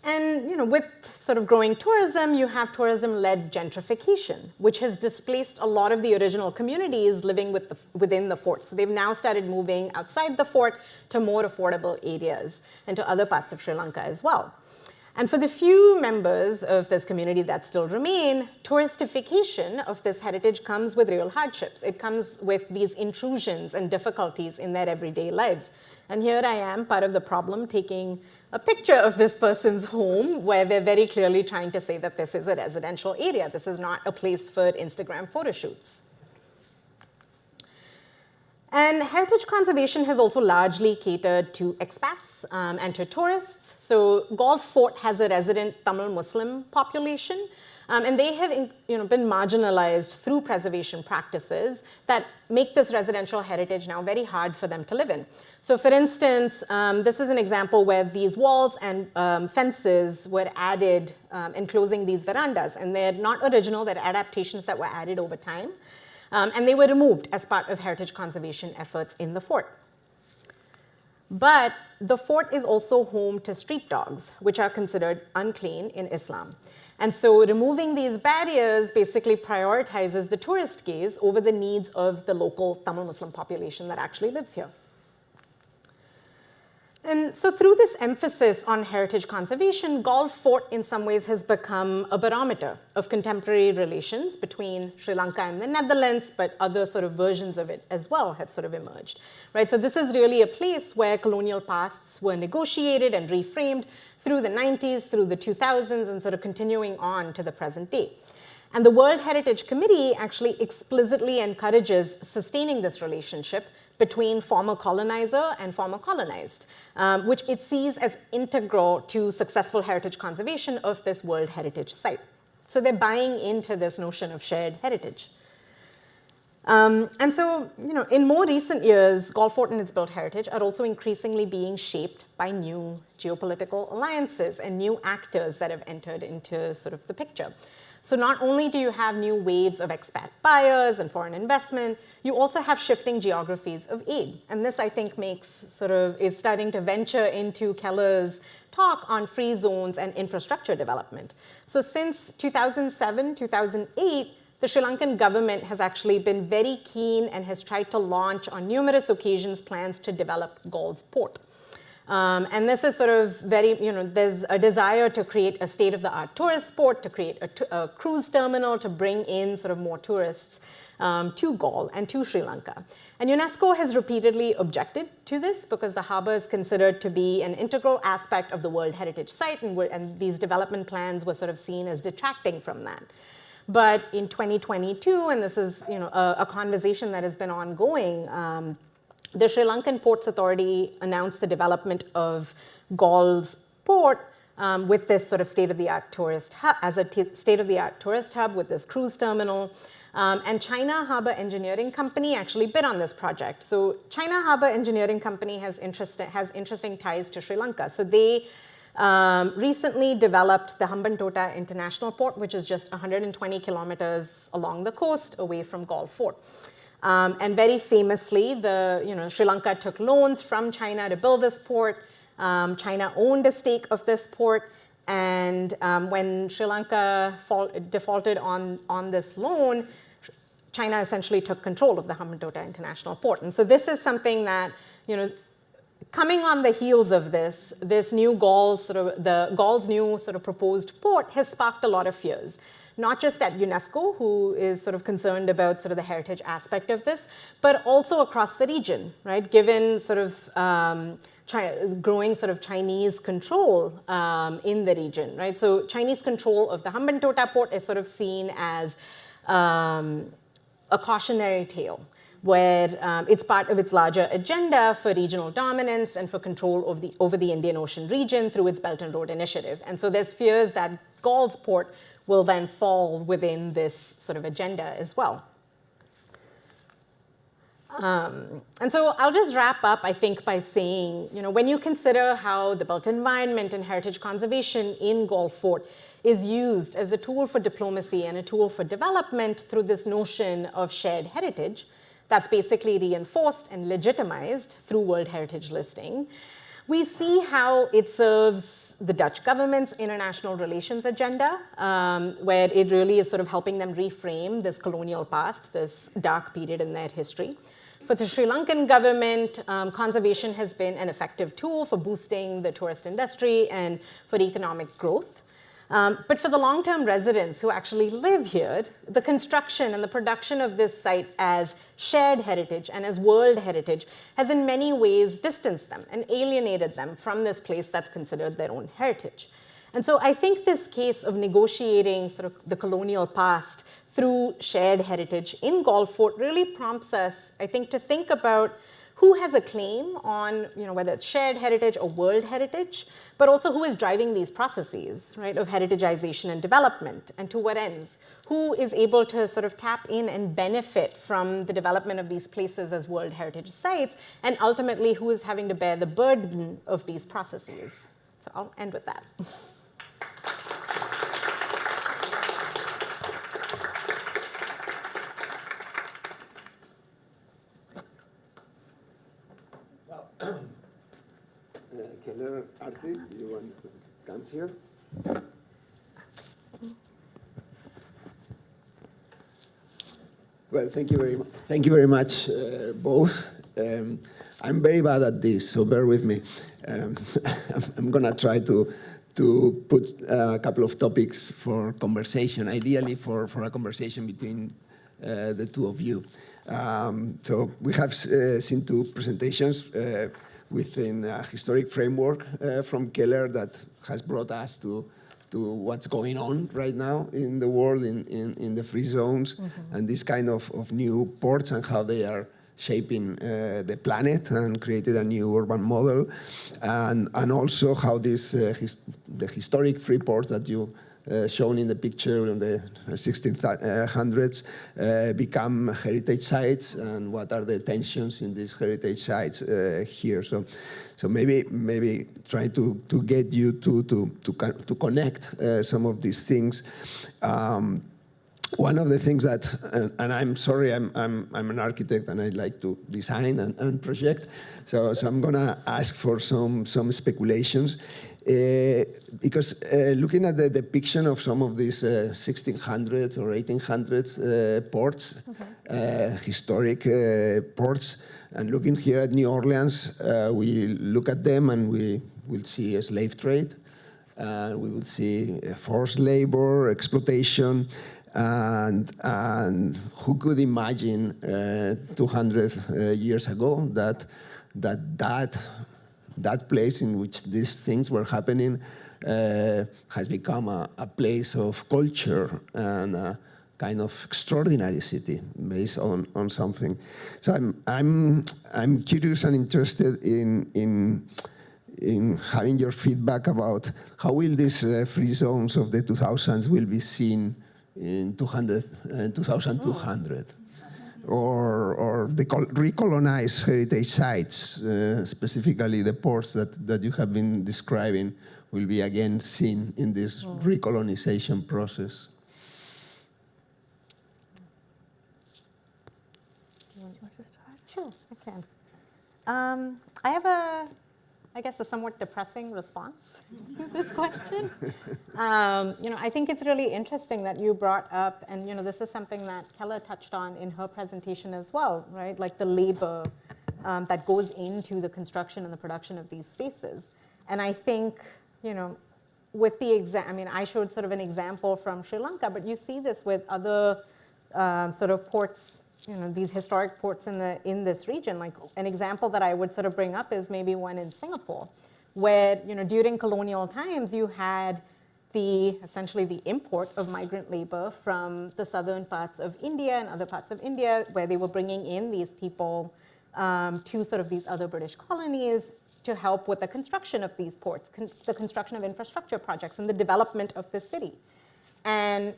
And with sort of growing tourism, you have tourism-led gentrification, which has displaced a lot of the original communities living within the fort. So they've now started moving outside the fort to more affordable areas and to other parts of Sri Lanka as well. And for the few members of this community that still remain, touristification of this heritage comes with real hardships. It comes with these intrusions and difficulties in their everyday lives. And here I am, part of the problem, taking a picture of this person's home where they're very clearly trying to say that this is a residential area. This is not a place for Instagram photo shoots. And heritage conservation has also largely catered to expats and to tourists. So Galle Fort has a resident Tamil Muslim population, and they have been marginalized through preservation practices that make this residential heritage now very hard for them to live in. So for instance, this is an example where these walls and fences were added enclosing these verandas, and they're not original, they're adaptations that were added over time. And they were removed as part of heritage conservation efforts in the fort. But the fort is also home to street dogs, which are considered unclean in Islam. And so removing these barriers basically prioritizes the tourist gaze over the needs of the local Tamil Muslim population that actually lives here. And so through this emphasis on heritage conservation, Galle Fort in some ways has become a barometer of contemporary relations between Sri Lanka and the Netherlands, but other sort of versions of it as well have sort of emerged, right? So this is really a place where colonial pasts were negotiated and reframed through the 90s, through the 2000s, and sort of continuing on to the present day. And the World Heritage Committee actually explicitly encourages sustaining this relationship between former colonizer and former colonized, which it sees as integral to successful heritage conservation of this World Heritage Site. So they're buying into this notion of shared heritage. And so, in more recent years, Galle Fort and its built heritage are also increasingly being shaped by new geopolitical alliances and new actors that have entered into sort of the picture. So not only do you have new waves of expat buyers and foreign investment, you also have shifting geographies of aid. And this, I think, is starting to venture into Keller's talk on free zones and infrastructure development. So since 2007, 2008, the Sri Lankan government has actually been very keen and has tried to launch on numerous occasions plans to develop Galle's port. And this is sort of very, there's a desire to create a state-of-the-art tourist port, to create a cruise terminal, to bring in sort of more tourists to Galle and to Sri Lanka. And UNESCO has repeatedly objected to this because the harbor is considered to be an integral aspect of the World Heritage Site, and these development plans were sort of seen as detracting from that. But in 2022, and this is a conversation that has been ongoing, the Sri Lankan Ports Authority announced the development of Galle's port with this sort of state-of-the-art tourist hub, as a state-of-the-art tourist hub with this cruise terminal. And China Harbour Engineering Company actually bid on this project. So China Harbour Engineering Company has interesting ties to Sri Lanka. So they recently developed the Hambantota International Port, which is just 120 kilometers along the coast away from Galle Fort. And very famously, Sri Lanka took loans from China to build this port. China owned a stake of this port. And when Sri Lanka defaulted on this loan, China essentially took control of the Hambantota International Port. And so this is something that, coming on the heels of this new Galle's new sort of proposed port has sparked a lot of fears. Not just at UNESCO, who is sort of concerned about sort of the heritage aspect of this, but also across the region, right? Given sort of growing sort of Chinese control in the region, right? So Chinese control of the Hambantota port is sort of seen as a cautionary tale, where it's part of its larger agenda for regional dominance and for control over the Indian Ocean region through its Belt and Road Initiative. And so there's fears that Galle's port will then fall within this sort of agenda as well. And so I'll just wrap up, I think, by saying, when you consider how the built environment and heritage conservation in Galle Fort is used as a tool for diplomacy and a tool for development through this notion of shared heritage, that's basically reinforced and legitimized through World Heritage listing, we see how it serves the Dutch government's international relations agenda, where it really is sort of helping them reframe this colonial past, this dark period in their history. For the Sri Lankan government, conservation has been an effective tool for boosting the tourist industry and for economic growth. But for the long-term residents who actually live here, the construction and the production of this site as shared heritage and as world heritage has in many ways distanced them and alienated them from this place that's considered their own heritage. And so I think this case of negotiating sort of the colonial past through shared heritage in Gulf Fort really prompts us, I think, to think about who has a claim on, whether it's shared heritage or world heritage, but also who is driving these processes, right, of heritagization and development, and to what ends? Who is able to sort of tap in and benefit from the development of these places as World Heritage sites, and ultimately who is having to bear the burden of these processes? So I'll end with that. Keller, Aarthi, do you want to come here? Well, thank you very much, both. I'm very bad at this, so bear with me. I'm going to try to put a couple of topics for conversation, ideally for a conversation between the two of you. So we have seen two presentations within a historic framework from Keller that has brought us to what's going on right now in the world, in the free zones, and this kind of new ports and how they are shaping the planet and created a new urban model, and also how this the historic free ports that you shown in the picture in the 1600s become heritage sites, and what are the tensions in these heritage sites here. So maybe try to get you to connect some of these things. One of the things that, and I'm sorry, I'm an architect and I like to design and project, so I'm gonna ask for some speculations. Because looking at the depiction of some of these 1600s or 1800s ports, historic ports, and looking here at New Orleans, we look at them and we will see a slave trade, we will see forced labor, exploitation, and who could imagine 200 years ago that place in which these things were happening has become a place of culture and a kind of extraordinary city based on something. So I'm curious and interested in having your feedback about how will these free zones of the 2000s will be seen in 2200. Or the recolonized heritage sites, specifically the ports that you have been describing, will be again seen in this recolonization process. Do you want to start? Sure, I can. I have I guess, a somewhat depressing response to this question. I think it's really interesting that you brought up, and this is something that Keller touched on in her presentation as well, right? Like the labor that goes into the construction and the production of these spaces. And I think, with the I showed sort of an example from Sri Lanka, but you see this with other sort of ports, these historic ports in this region. Like an example that I would sort of bring up is maybe one in Singapore, where during colonial times you had essentially the import of migrant labor from the southern parts of India and other parts of India, where they were bringing in these people to sort of these other British colonies to help with the construction of these ports, the construction of infrastructure projects and the development of the city. And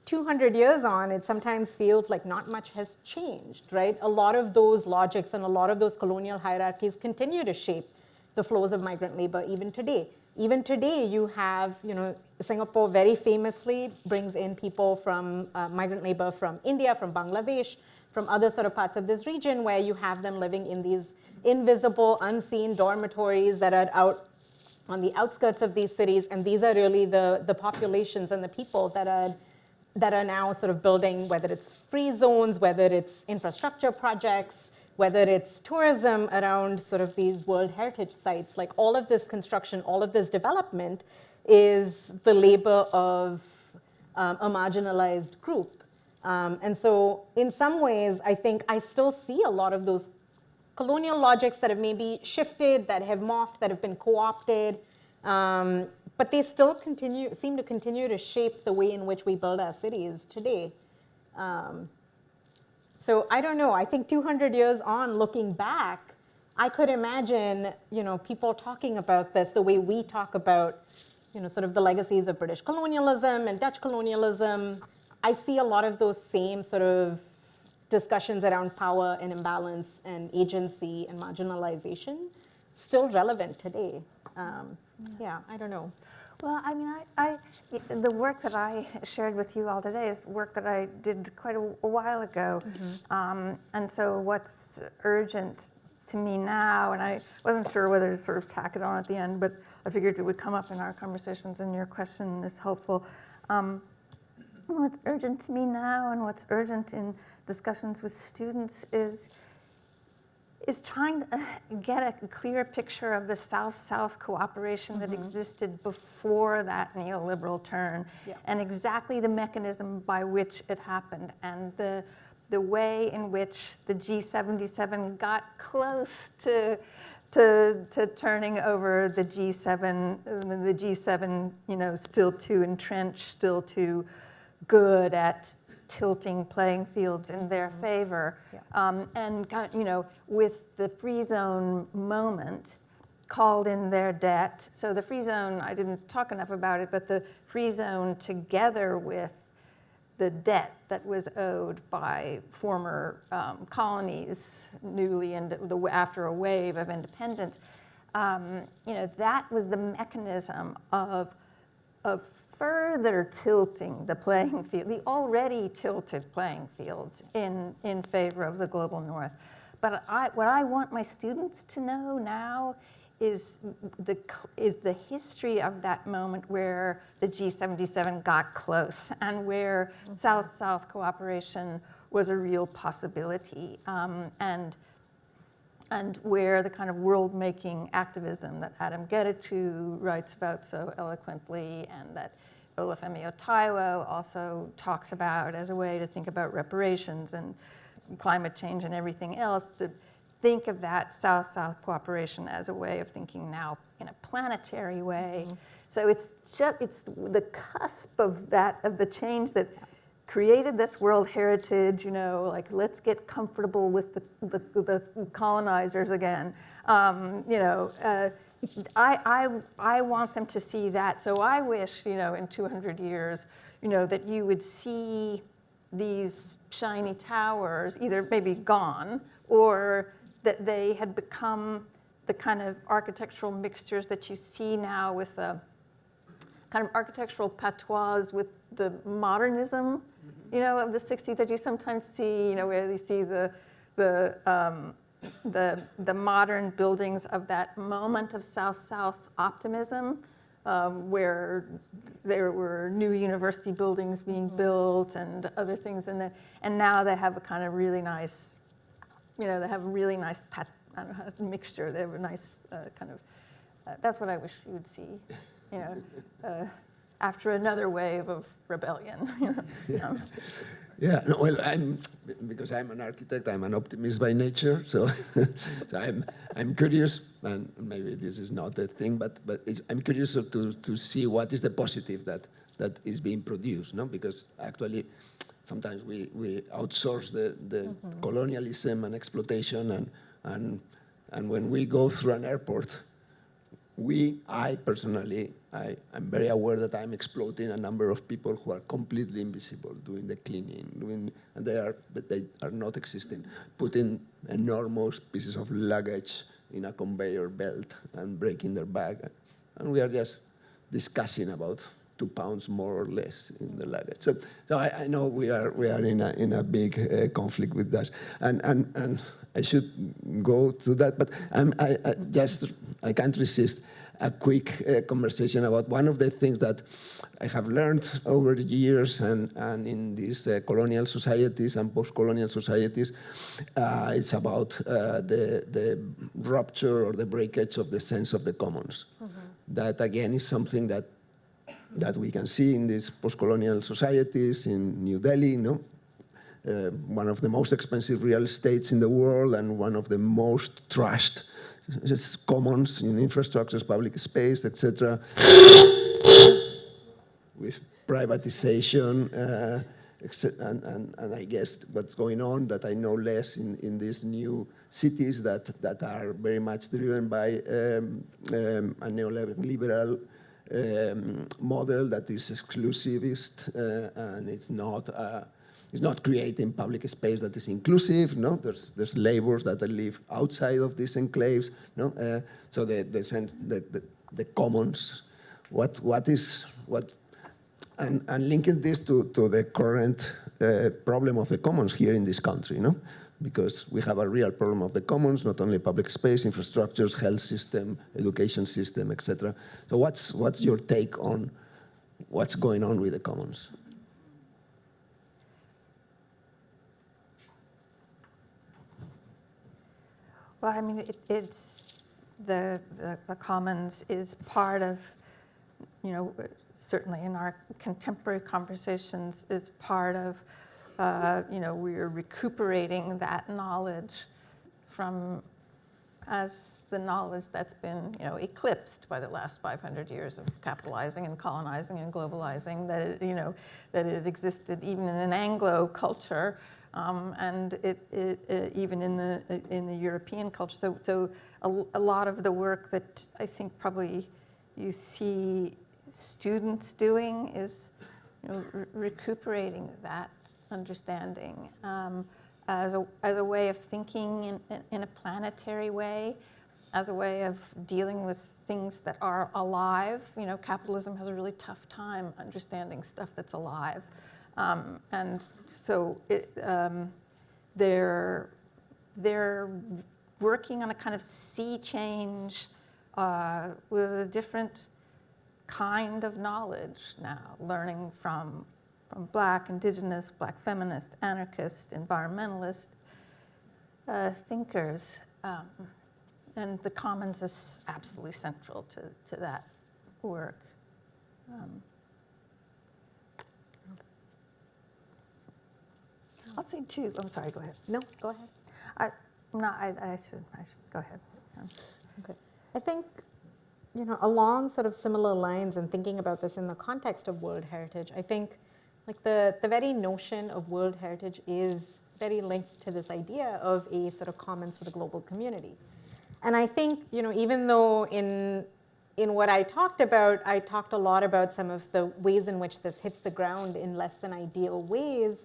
200 years on, it sometimes feels like not much has changed, right? A lot of those logics and a lot of those colonial hierarchies continue to shape the flows of migrant labor even today. Even today, you have, Singapore very famously brings in people from migrant labor from India, from Bangladesh, from other sort of parts of this region, where you have them living in these invisible, unseen dormitories that are out on the outskirts of these cities. And these are really the populations and the people that are now sort of building, whether it's free zones, whether it's infrastructure projects, whether it's tourism around sort of these World Heritage sites. Like all of this construction, all of this development is the labor of a marginalized group. And so in some ways, I think I still see a lot of those colonial logics that have maybe shifted, that have morphed, that have been co-opted, but they still seem to continue to shape the way in which we build our cities today. So I don't know, I think 200 years on, looking back, I could imagine, people talking about this the way we talk about, sort of the legacies of British colonialism and Dutch colonialism. I see a lot of those same sort of discussions around power and imbalance and agency and marginalization still relevant today. Yeah, I don't know. Well, I mean, the work that I shared with you all today is work that I did quite a while ago. And so what's urgent to me now, and I wasn't sure whether to sort of tack it on at the end, but I figured it would come up in our conversations, and your question is helpful. What's urgent to me now and what's urgent in discussions with students is trying to get a clear picture of the South-South cooperation that existed before that neoliberal turn, and exactly the mechanism by which it happened, and the way in which the G77 got close to turning over the G7, the G7, still too entrenched, still too good at tilting playing fields in their favor. And, with the free zone moment, called in their debt. So the free zone, I didn't talk enough about it, but the free zone together with the debt that was owed by former colonies newly after a wave of independence, that was the mechanism of further tilting the playing field, the already tilted playing fields in favor of the global north. But what I want my students to know now is the history of that moment where the G77 got close and where South-South cooperation was a real possibility, and where the kind of world-making activism that Adam Getachew writes about so eloquently, and that Olufemi Otaiwo also talks about as a way to think about reparations and climate change and everything else, to think of that South-South cooperation as a way of thinking now in a planetary way. So it's the cusp of the change that created this World Heritage, like let's get comfortable with the colonizers again. I want them to see that. So I wish, in 200 years, that you would see these shiny towers either maybe gone, or that they had become the kind of architectural mixtures that you see now with the kind of architectural patois with the modernism, of the 60s that you sometimes see, where you see the modern buildings of that moment of South-South optimism, where there were new university buildings being built and other things, and now they have a kind of really nice, they have a really nice mixture. They have a nice kind of. That's what I wish you would see, after another wave of rebellion. Yeah, no, well, because I'm an architect, I'm an optimist by nature, so, I'm curious, and maybe this is not the thing, but I'm curious to see what is the positive that is being produced, no? Because actually, sometimes we outsource the colonialism and exploitation, and when we go through an airport, I personally, I'm very aware that I'm exploiting a number of people who are completely invisible, doing the cleaning, and they are not existing, putting enormous pieces of luggage in a conveyor belt and breaking their bag, and we are just discussing about 2 pounds more or less in the luggage. So I know we are in a big conflict with that, and I should go to that, but I can't resist a quick conversation about one of the things that I have learned over the years, and in these colonial societies and post-colonial societies, it's about the rupture or the breakage of the sense of the commons. That again is something that that we can see in these post-colonial societies in New Delhi, one of the most expensive real estates in the world and one of the most trashed commons in infrastructures, public space, etc. With privatization, and I guess what's going on that I know less in these new cities that are very much driven by a neoliberal model that is exclusivist, and it's not creating public space that is inclusive. No, there's labors that live outside of these enclaves. No, so the sense that the commons, and linking this to the current problem of the commons here in this country, no? Because we have a real problem of the commons, not only public space, infrastructures, health system, education system, etc. So what's your take on what's going on with the commons? Well, I mean, it's the commons is part of, certainly in our contemporary conversations, is part of, we're recuperating that knowledge from as the knowledge that's been, eclipsed by the last 500 years of capitalizing and colonizing and globalizing, that it, that it existed even in an Anglo culture, and it even in the European culture. So a lot of the work that I think probably you see students doing is, recuperating that understanding as a way of thinking in a planetary way, as a way of dealing with things that are alive. Capitalism has a really tough time understanding stuff that's alive, and so they're working on a kind of sea change with a different kind of knowledge now, learning from Black, Indigenous, Black feminist, anarchist, environmentalist thinkers. And the commons is absolutely central to that work. I'll say too, I'm sorry, go ahead. No, go ahead. I should go ahead. Okay. I think, along sort of similar lines and thinking about this in the context of World Heritage, I think like the very notion of World Heritage is very linked to this idea of a sort of commons for the global community. And I think, even though in what I talked a lot about some of the ways in which this hits the ground in less than ideal ways,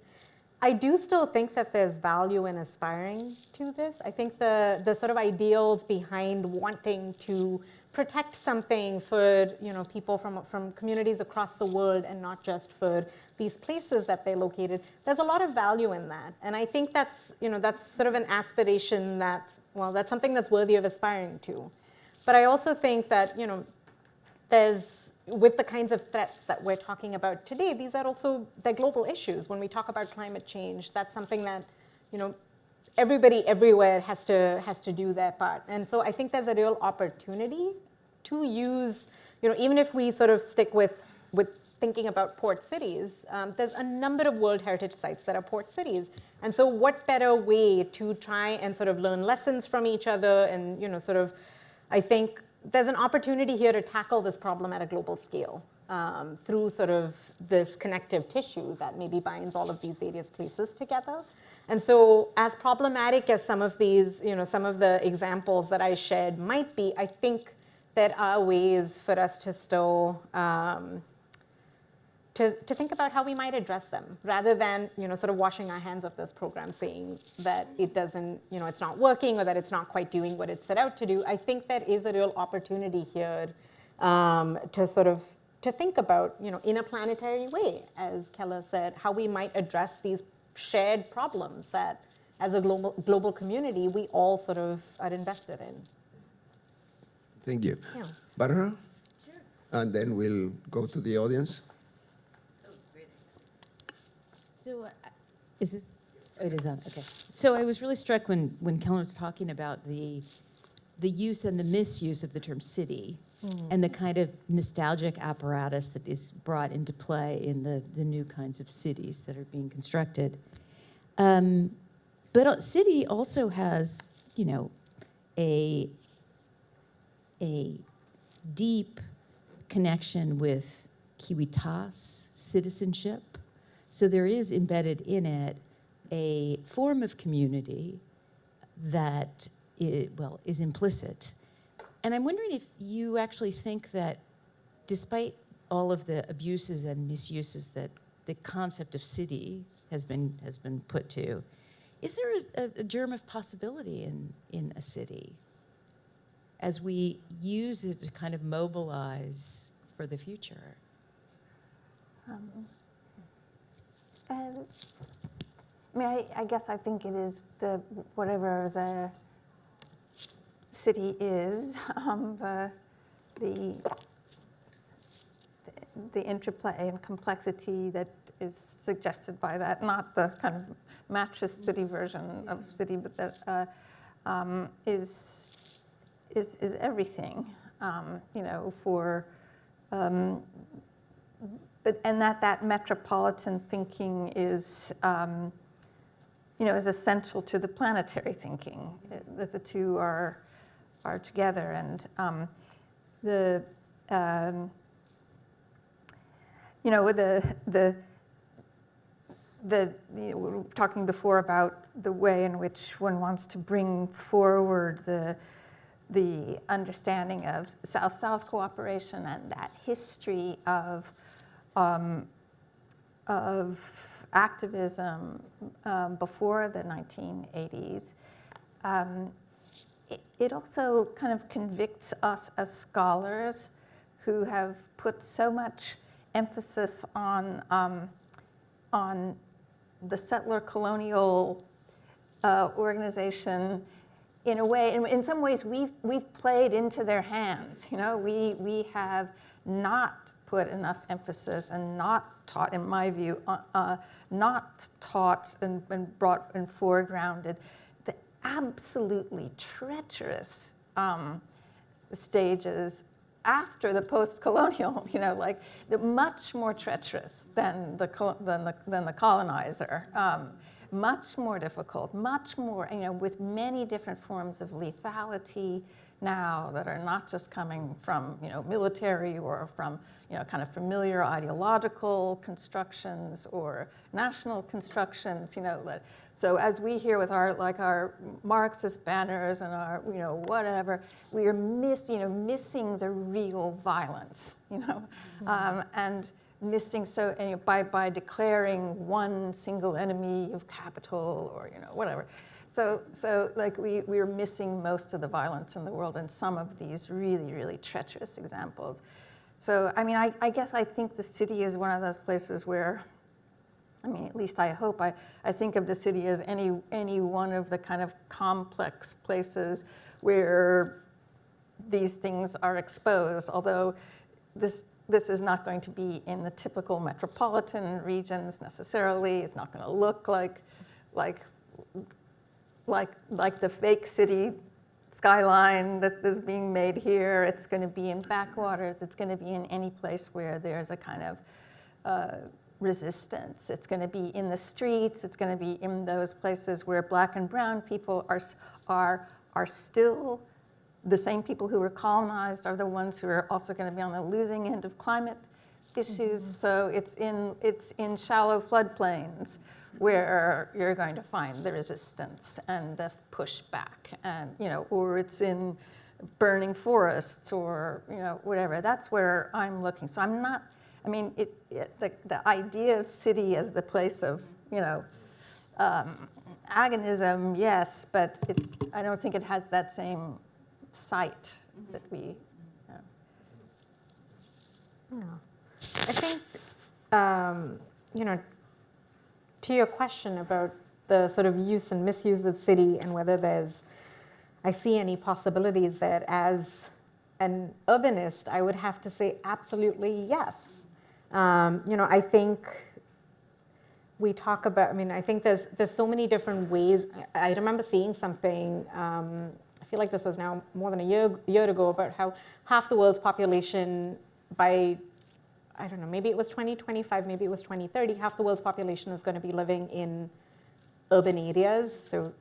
I do still think that there's value in aspiring to this. I think the sort of ideals behind wanting to protect something for people from communities across the world and not just for these places that they're located, there's a lot of value in that. And I think that's sort of an aspiration that's something that's worthy of aspiring to. But I also think that there's, with the kinds of threats that we're talking about today, these are also the global issues. When we talk about climate change, that's something that everybody everywhere has to do their part. And so I think there's a real opportunity to use, even if we sort of stick with thinking about port cities, there's a number of World Heritage sites that are port cities. And so what better way to try and sort of learn lessons from each other and, I think there's an opportunity here to tackle this problem at a global scale through sort of this connective tissue that maybe binds all of these various places together. And so as problematic as some of these, some of the examples that I shared might be, I think there are ways for us to still to think about how we might address them, rather than sort of washing our hands of this program, saying that it doesn't, it's not working or that it's not quite doing what it set out to do. I think there is a real opportunity here to sort of think about, in a planetary way, as Keller said, how we might address these shared problems that, as a global community, we all sort of are invested in. Thank you. Yeah. Barbara? Sure. And then we'll go to the audience. So, is this? Oh, it is on. Okay. So I was really struck when Keller was talking about the use and the misuse of the term city and the kind of nostalgic apparatus that is brought into play in the new kinds of cities that are being constructed. But a city also has, you know, a deep connection with civitas, citizenship. So there is embedded in it a form of community that is implicit. And I'm wondering if you actually think that despite all of the abuses and misuses that the concept of city has been put to, is there a germ of possibility in a city as we use it to kind of mobilize for the future? I mean, I guess I think it is whatever the city is, the interplay and complexity that is suggested by that, not the kind of mattress city version of city, but that is everything, you know, for. And that metropolitan thinking is, you know, is essential to the planetary thinking. That the two are together, and you know, we were talking before about the way in which one wants to bring forward the understanding of South-South cooperation and that history of activism before the 1980s. It also kind of convicts us as scholars who have put so much emphasis on the settler colonial organization. In a way, in some ways, we've played into their hands. You know, we have not put enough emphasis and not taught, in my view, not taught and brought and foregrounded the absolutely treacherous stages after the post-colonial. You know, like much more treacherous than the colonizer. Much more difficult, much more, you know, with many different forms of lethality now that are not just coming from, you know, military or from, you know, kind of familiar ideological constructions or national constructions, you know. So as we hear with our Marxist banners and our, you know, whatever, we are missing the real violence, you know, and missing by declaring one single enemy of capital or, you know, whatever. So like we're missing most of the violence in the world in some of these really, really treacherous examples. So, I mean, I guess I think the city is one of those places where, I mean, at least I hope, I think of the city as any one of the kind of complex places where these things are exposed, although this is not going to be in the typical metropolitan regions necessarily. It's not going to look like the fake city skyline that is being made here. It's going to be in backwaters. It's going to be in any place where there's a kind of resistance. It's going to be in the streets. It's going to be in those places where Black and brown people are still the same people who were colonized, are the ones who are also going to be on the losing end of climate issues. So it's in shallow floodplains where you're going to find the resistance and the pushback, and, you know, or it's in burning forests or, you know, whatever. That's where I'm looking. So I'm not, I mean, the idea of city as the place of, you know, agonism, yes, but I don't think it has that same sight that we. Yeah. I think, you know, to your question about the sort of use and misuse of city and whether I see any possibilities that as an urbanist, I would have to say absolutely yes. You know, I think we talk about, I mean, I think there's so many different ways. I remember seeing something a feel like this was now more than a year ago, about how half the world's population by, I don't know, maybe it was 2025, maybe it was 2030, half the world's population is going to be living in urban areas, so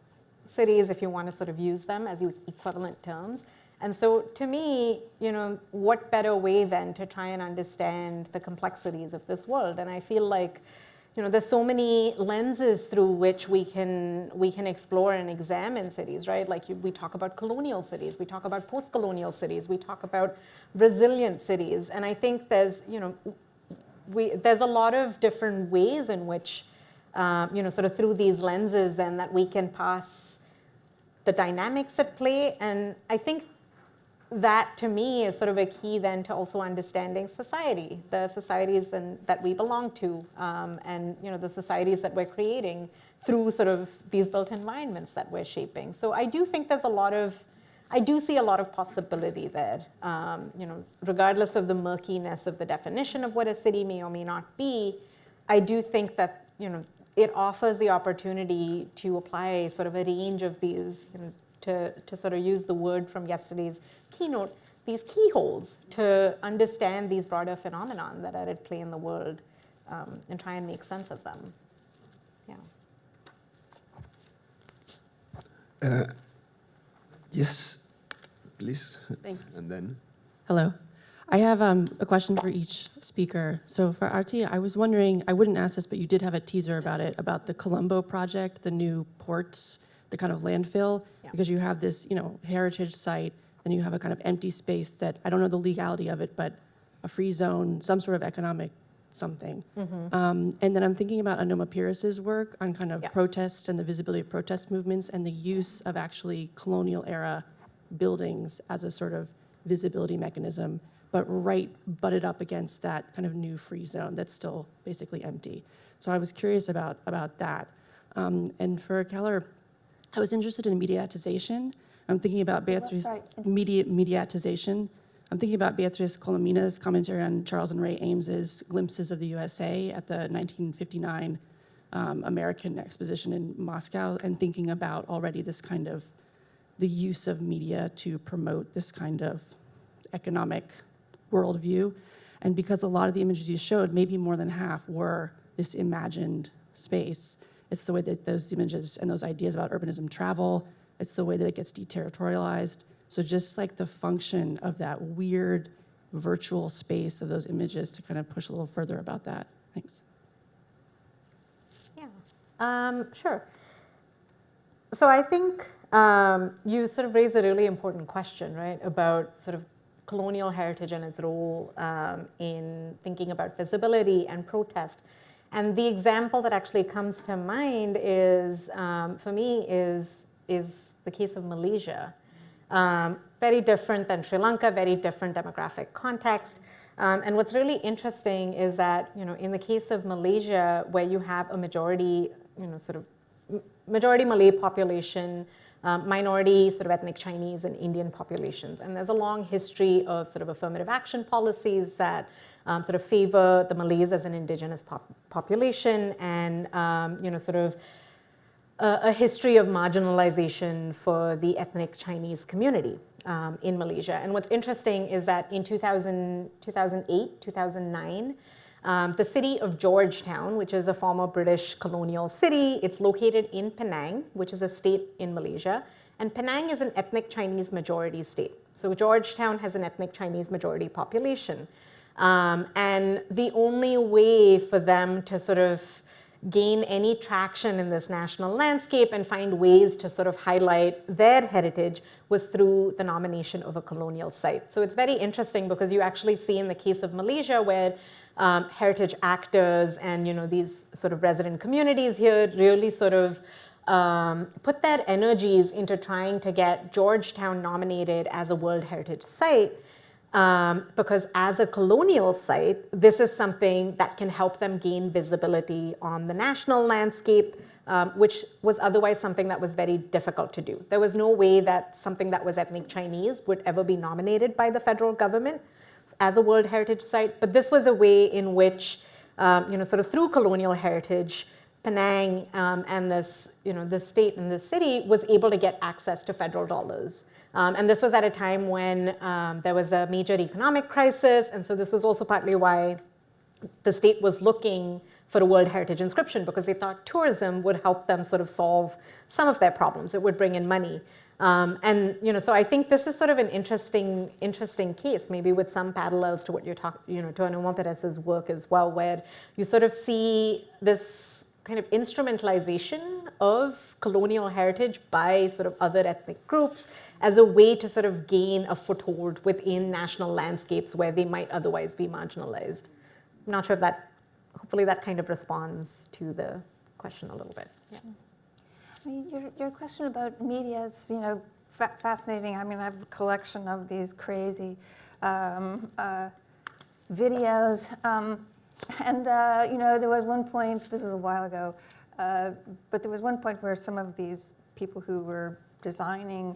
cities, if you want to sort of use them as equivalent terms. And so to me, what better way then to try and understand the complexities of this world? And I feel like, there's so many lenses through which we can explore and examine cities, right? Like we talk about colonial cities, we talk about postcolonial cities, we talk about resilient cities. And I think there's, there's a lot of different ways in which, sort of through these lenses then that we can pass the dynamics at play. And I think that to me is sort of a key then to also understanding society, the societies that we belong to, and the societies that we're creating through sort of these built environments that we're shaping. So I do think there's I do see a lot of possibility there, regardless of the murkiness of the definition of what a city may or may not be. I do think that, it offers the opportunity to apply sort of a range of these, to sort of use the word from yesterday's keynote, these keyholes to understand these broader phenomena that are at play in the world, and try and make sense of them. Yeah. Yes, please. Thanks. And then? Hello. I have a question for each speaker. So for Aarthi, I was wondering, I wouldn't ask this, but you did have a teaser about it, about the Colombo project, the new ports, the kind of landfill, because you have this, heritage site, and you have a kind of empty space that, I don't know the legality of it, but a free zone, some sort of economic something. And then I'm thinking about Anoma Pyrrhus's work on kind of protest and the visibility of protest movements and the use of actually colonial era buildings as a sort of visibility mechanism, but butted up against that kind of new free zone that's still basically empty. So I was curious about that. And for Keller, I was interested in mediatization. I'm thinking about Beatrice, mediatization. I'm thinking about Beatrice Colomina's commentary on Charles and Ray Ames's Glimpses of the USA at the 1959 American Exposition in Moscow, and thinking about already this kind of the use of media to promote this kind of economic worldview. And because a lot of the images you showed, maybe more than half, were this imagined space. It's the way that those images and those ideas about urbanism travel. It's the way that it gets deterritorialized. So just like the function of that weird virtual space of those images to kind of push a little further about that. Thanks. Yeah, sure. So I think you sort of raised a really important question, right, about sort of colonial heritage and its role in thinking about visibility and protest. And the example that actually comes to mind is, for me, is the case of Malaysia. Very different than Sri Lanka, very different demographic context. And what's really interesting is that, in the case of Malaysia, where you have a majority, sort of majority Malay population, minority sort of ethnic Chinese and Indian populations. And there's a long history of sort of affirmative action policies that sort of favor the Malays as an indigenous population, and sort of a history of marginalization for the ethnic Chinese community in Malaysia. And what's interesting is that in 2008, 2009, the city of Georgetown, which is a former British colonial city, it's located in Penang, which is a state in Malaysia. And Penang is an ethnic Chinese majority state. So Georgetown has an ethnic Chinese majority population. And the only way for them to sort of gain any traction in this national landscape and find ways to sort of highlight their heritage was through the nomination of a colonial site. So it's very interesting because you actually see in the case of Malaysia where heritage actors and these sort of resident communities here really sort of put their energies into trying to get Georgetown nominated as a World Heritage Site, because as a colonial site, this is something that can help them gain visibility on the national landscape, which was otherwise something that was very difficult to do. There was no way that something that was ethnic Chinese would ever be nominated by the federal government as a World Heritage Site, but this was a way in which, sort of through colonial heritage, Penang and this, the state and the city was able to get access to federal dollars. And this was at a time when there was a major economic crisis, and so this was also partly why the state was looking for a World Heritage inscription, because they thought tourism would help them sort of solve some of their problems. It would bring in money. And so I think this is sort of an interesting case, maybe with some parallels to what you're talking, to Anuma Perez's work as well, where you sort of see this kind of instrumentalization of colonial heritage by sort of other ethnic groups as a way to sort of gain a foothold within national landscapes where they might otherwise be marginalized. I'm not sure if that, hopefully that kind of responds to the question a little bit. Yeah. I mean, your question about media is, fascinating. I mean, I have a collection of these crazy videos. And there was one point, this was a while ago, but there was one point where some of these people who were designing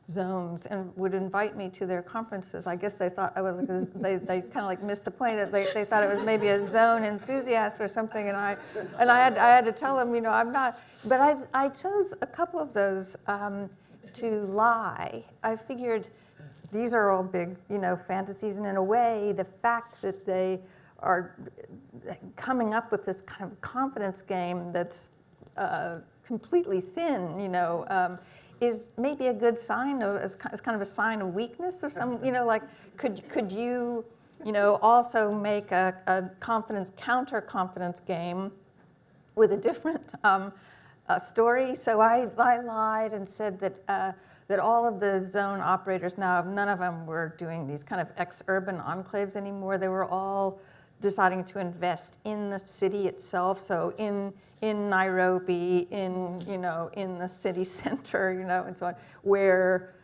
zones and would invite me to their conferences. I guess they thought I was, they kind of like missed the point. They thought it was maybe a zone enthusiast or something, and I had to tell them, I'm not. But I chose a couple of those to lie. I figured these are all big, fantasies, and in a way, the fact that they are coming up with this kind of confidence game that's completely thin, is maybe a good sign of, as kind of a sign of weakness or some, like could you, also make a counter-confidence game with a different story? So I lied and said that all of the zone operators now, none of them were doing these kind of ex-urban enclaves anymore. They were all deciding to invest in the city itself. So in Nairobi, in the city center, and so on, where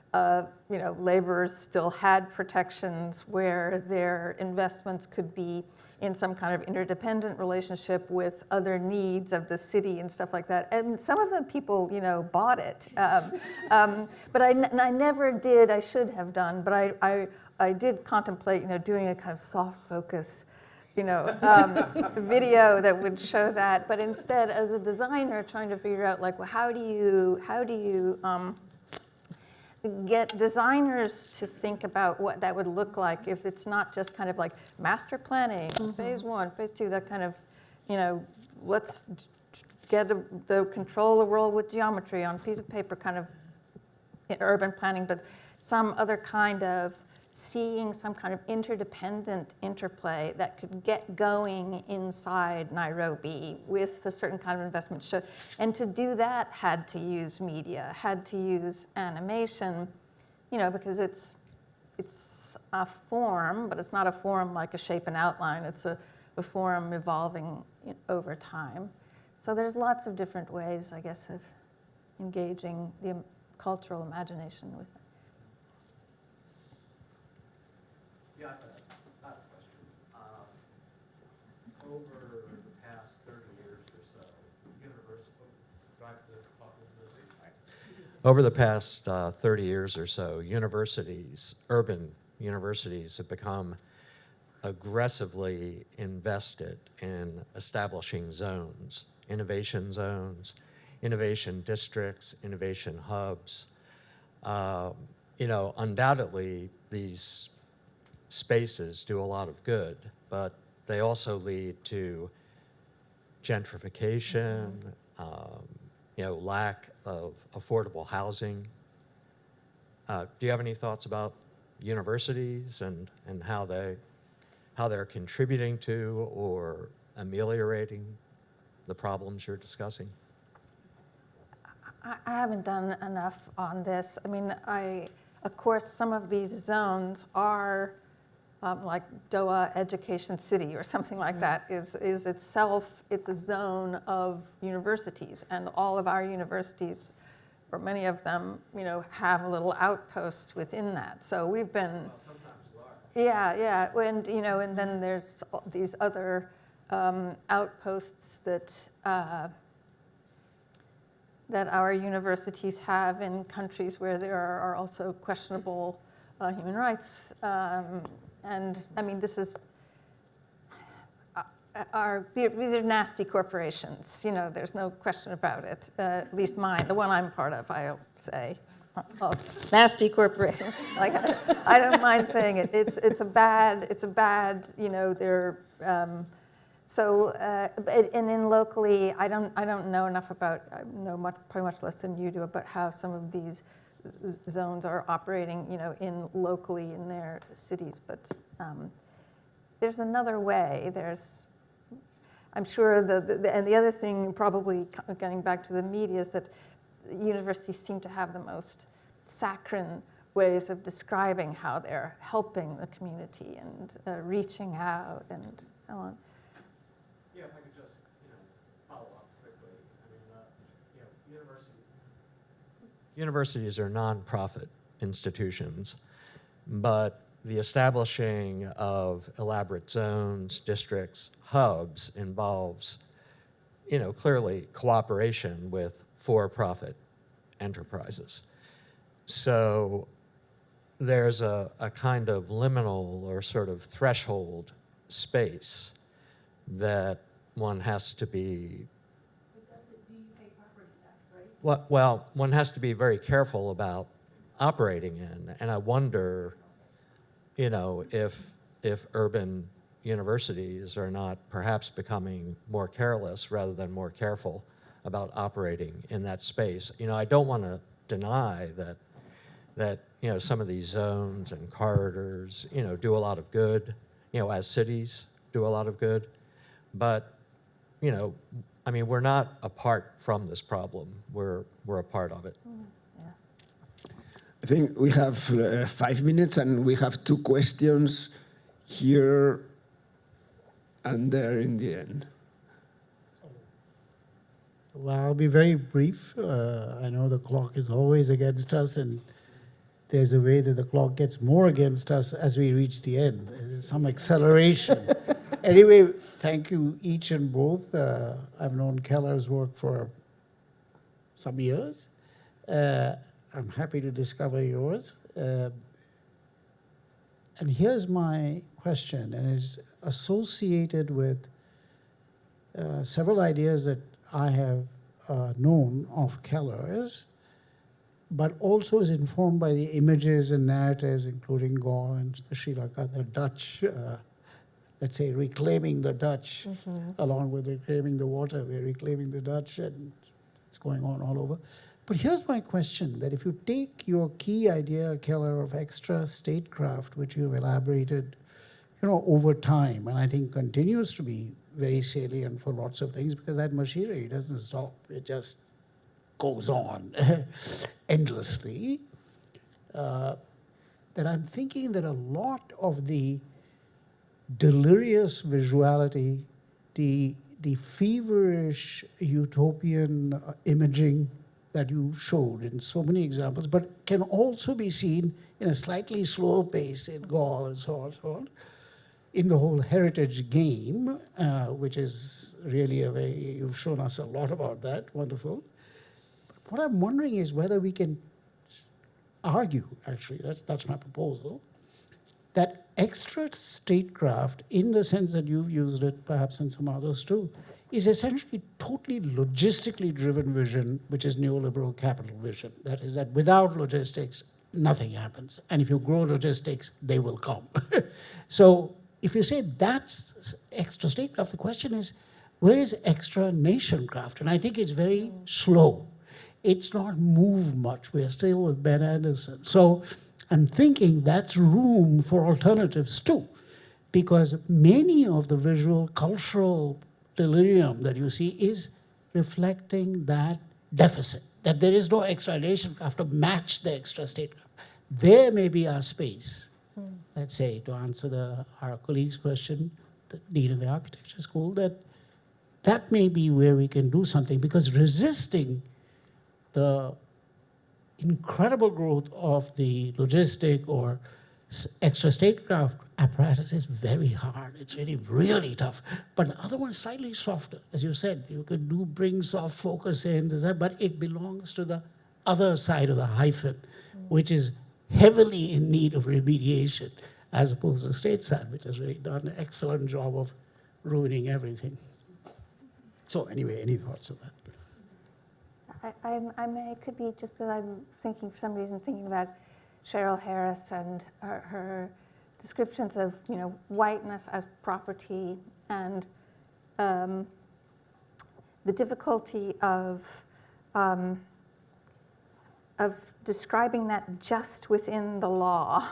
laborers still had protections, where their investments could be in some kind of interdependent relationship with other needs of the city and stuff like that. And some of the people, bought it. But I never did. I should have done. But I did contemplate, doing a kind of soft focus video that would show that, but instead, as a designer, trying to figure out like, well, how do you get designers to think about what that would look like if it's not just kind of like master planning, phase 1, phase 2, that kind of, let's get the control the world with geometry on a piece of paper, kind of urban planning, but some other kind of seeing some kind of interdependent interplay that could get going inside Nairobi with a certain kind of investment. And to do that had to use media, had to use animation, because it's a form, but it's not a form like a shape and outline. It's a form evolving over time. So there's lots of different ways, I guess, of engaging the cultural imagination with it. Yeah, I have a question. Over the past 30 years or so, Over the past 30 years or so, urban universities have become aggressively invested in establishing zones, innovation districts, innovation hubs. Undoubtedly, these spaces do a lot of good, but they also lead to gentrification, lack of affordable housing. Do you have any thoughts about universities and how they're contributing to or ameliorating the problems you're discussing? I haven't done enough on this. I mean, of course, some of these zones are like Doha Education City or something like that is itself, it's a zone of universities, and all of our universities, or many of them, have a little outpost within that. So we've been, yeah, and and then there's these other outposts that our universities have in countries where there are also questionable human rights. And I mean, this is, these are nasty corporations. You know, there's no question about it. At least mine, the one I'm part of, I'll say. Oh, nasty corporation. Like, I don't mind saying it. It's a bad. You know, they're. And then locally, I don't know enough about. I know probably much less than you do about how some of these zones are operating. You know, locally in their cities, but. There's another way. I'm sure and the other thing, probably getting back to the media, is that universities seem to have the most saccharine ways of describing how they're helping the community and reaching out and so on. Yeah, if I could just follow up quickly. I mean, universities are nonprofit institutions, but the establishing of elaborate zones, districts, hubs involves, clearly cooperation with for-profit enterprises. So there's a kind of liminal or sort of threshold space that one has to be. Do you pay property tax, right? Well, one has to be very careful about operating in, and I wonder, if urban universities are not perhaps becoming more careless rather than more careful about operating in that space. I don't want to deny that some of these zones and corridors, do a lot of good, as cities do a lot of good, but, we're not apart from this problem. We're a part of it. I think we have 5 minutes, and we have 2 questions here and there in the end. well, I'll be very brief. I know the clock is always against us, and there's a way that the clock gets more against us as we reach the end. There's some acceleration. Anyway, thank you each and both. I've known Keller's work for some years. I'm happy to discover yours. And here's my question, and it's associated with several ideas that I have known of Keller's, but also is informed by the images and narratives, including Gore and the Sri Lanka, the Dutch, let's say reclaiming the Dutch, along with reclaiming the water. We're reclaiming the Dutch, and it's going on all over. But here's my question, that if you take your key idea, Keller, of extra statecraft, which you've elaborated, over time, and I think continues to be very salient for lots of things, because that machinery doesn't stop. It just goes on endlessly. That I'm thinking that a lot of the delirious visuality, the feverish utopian imaging that you showed in so many examples, but can also be seen in a slightly slower pace in Gaul and so on, in the whole heritage game, which is really you've shown us a lot about that, wonderful. But what I'm wondering is whether we can argue, actually, that's my proposal, that extra statecraft, in the sense that you've used it, perhaps in some others too, is essentially totally logistically driven vision, which is neoliberal capital vision. That is that without logistics, nothing happens. And if you grow logistics, they will come. So if you say that's extra statecraft, the question is, where is extra nationcraft? And I think it's very slow. It's not moved much. We're still with Ben Anderson. So I'm thinking that's room for alternatives too, because many of the visual cultural delirium that you see is reflecting that deficit, that there is no extra nationcraft to match the extra statecraft. There may be our space, let's say, to answer our colleague's question, the dean of the architecture school, that may be where we can do something, because resisting the incredible growth of the logistic or extra statecraft apparatus is very hard. It's really, really tough. But the other one is slightly softer. As you said, you could bring soft focus in, but it belongs to the other side of the hyphen, which is heavily in need of remediation, as opposed to the state side, which has really done an excellent job of ruining everything. So anyway, any thoughts on that? It could be just because I'm thinking, for some reason, thinking about Cheryl Harris and her descriptions of, whiteness as property, and the difficulty of describing that just within the law.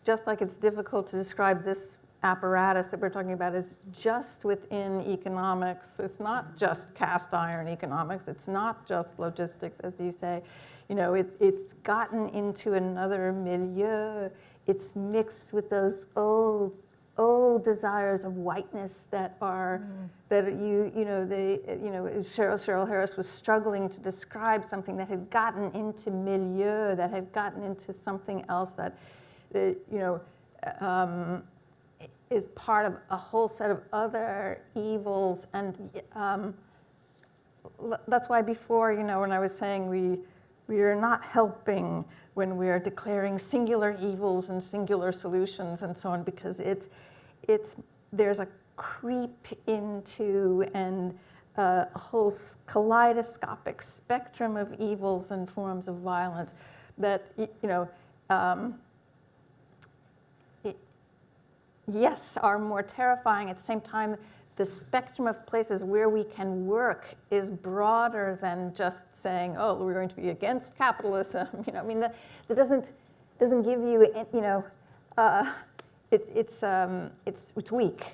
Just like it's difficult to describe this apparatus that we're talking about as just within economics. It's not just cast iron economics. It's not just logistics, as you say. It's gotten into another milieu. It's mixed with those old desires of whiteness that are Cheryl Harris was struggling to describe something that had gotten into milieu, that had gotten into something else that is part of a whole set of other evils. And that's why before, when I was saying we are not helping when we are declaring singular evils and singular solutions and so on, because there's a creep into and a whole kaleidoscopic spectrum of evils and forms of violence that, yes, are more terrifying. At the same time, the spectrum of places where we can work is broader than just saying, oh, we're going to be against capitalism. That doesn't give you, it's weak.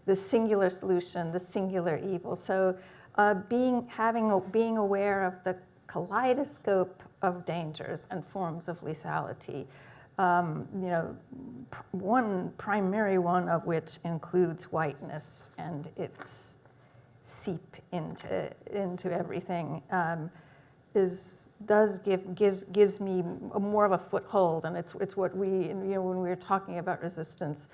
The singular solution, the singular evil. So being aware of the kaleidoscope of dangers and forms of lethality. One primary one of which includes whiteness and its seep into everything, gives me more of a foothold, and it's what we, when we were talking about resistance,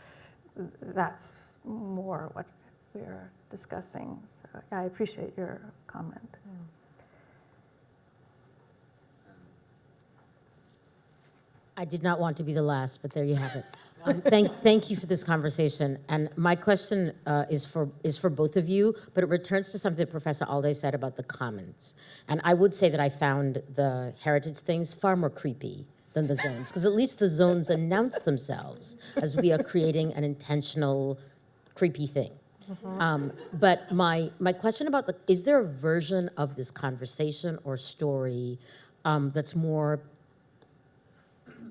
that's more what we're discussing. So I appreciate your comment. I did not want to be the last, but there you have it. Thank you for this conversation. And my question is for both of you, but it returns to something that Professor Alday said about the commons. And I would say that I found the heritage things far more creepy than the zones, because at least the zones announce themselves as we are creating an intentional creepy thing. But my question about is there a version of this conversation or story that's more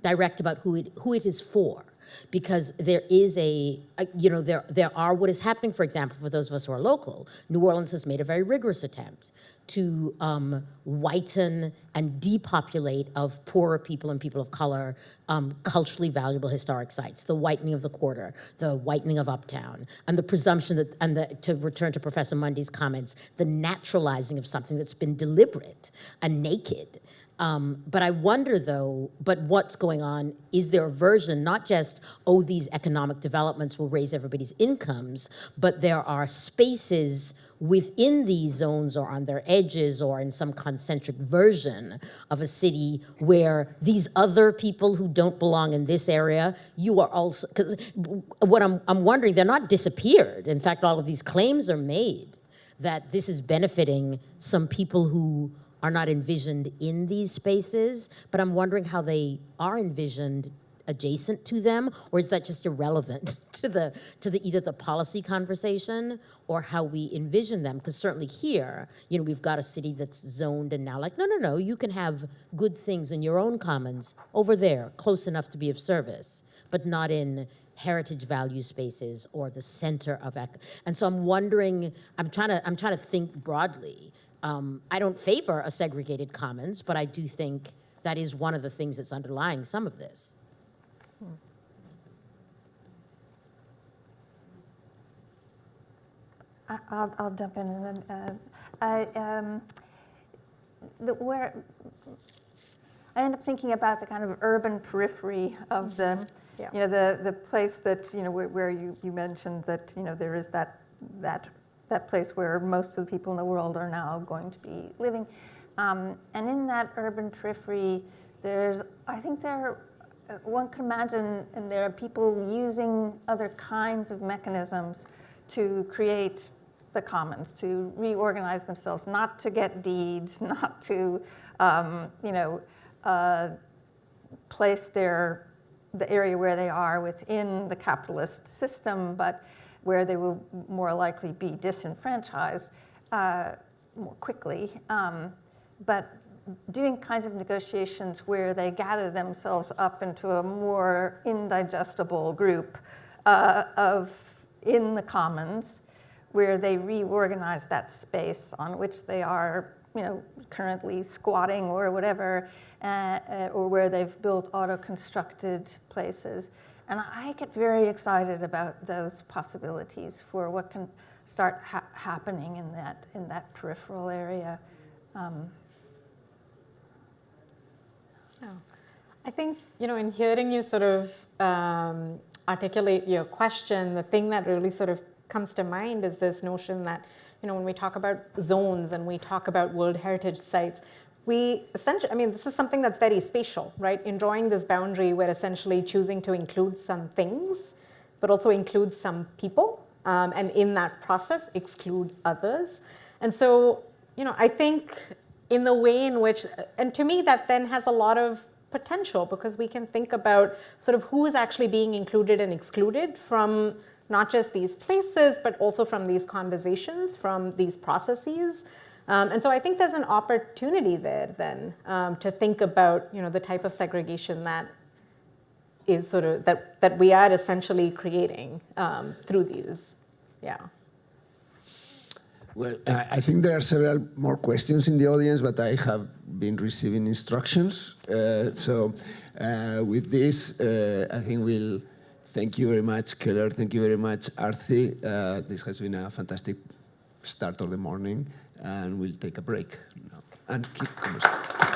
direct about who it is for? Because there is there are what is happening, for example, for those of us who are local. New Orleans has made a very rigorous attempt to whiten and depopulate of poorer people and people of color culturally valuable historic sites. The whitening of the quarter, the whitening of Uptown, and the presumption that, to return to Professor Mundy's comments, the naturalizing of something that's been deliberate and naked. But I wonder, though, but what's going on? Is there a version, not just, oh, these economic developments will raise everybody's incomes, but there are spaces within these zones or on their edges or in some concentric version of a city where these other people who don't belong in this area, you are also, because what I'm wondering, they're not disappeared. In fact, all of these claims are made that this is benefiting some people who are not envisioned in these spaces, but I'm wondering how they are envisioned adjacent to them, or is that just irrelevant to the either the policy conversation or how we envision them? Because certainly here, we've got a city that's zoned and now like, no, you can have good things in your own commons over there, close enough to be of service, but not in heritage value spaces or the center of and so I'm wondering, I'm trying to think broadly. I don't favor a segregated commons, but I do think that is one of the things that's underlying some of this. I'll jump in and then where I end up thinking about the kind of urban periphery of the the place that where you mentioned that there is that place where most of the people in the world are now going to be living, and in that urban periphery, I think there one can imagine, and there are people using other kinds of mechanisms to create the commons, to reorganize themselves, not to get deeds, not to, place the area where they are within the capitalist system, but where they will more likely be disenfranchised more quickly. But doing kinds of negotiations where they gather themselves up into a more indigestible group in the commons, where they reorganize that space on which they are, currently squatting or whatever, or where they've built auto-constructed places. And I get very excited about those possibilities for what can start happening in that peripheral area. I think, in hearing you sort of articulate your question, the thing that really sort of comes to mind is this notion that, when we talk about zones and we talk about World Heritage sites, we essentially, this is something that's very spatial, right? In drawing this boundary, we're essentially choosing to include some things, but also include some people, and in that process, exclude others. And so, I think in the way in which, and to me, that then has a lot of potential, because we can think about sort of who is actually being included and excluded from not just these places, but also from these conversations, from these processes. And so I think there's an opportunity there then to think about, the type of segregation that is sort of, that we are essentially creating through these, Well, I think there are several more questions in the audience, but I have been receiving instructions. So with this, I think we'll thank you very much, Keller. Thank you very much, Aarthi. This has been a fantastic start of the morning, and we'll take a break now and keep conversation.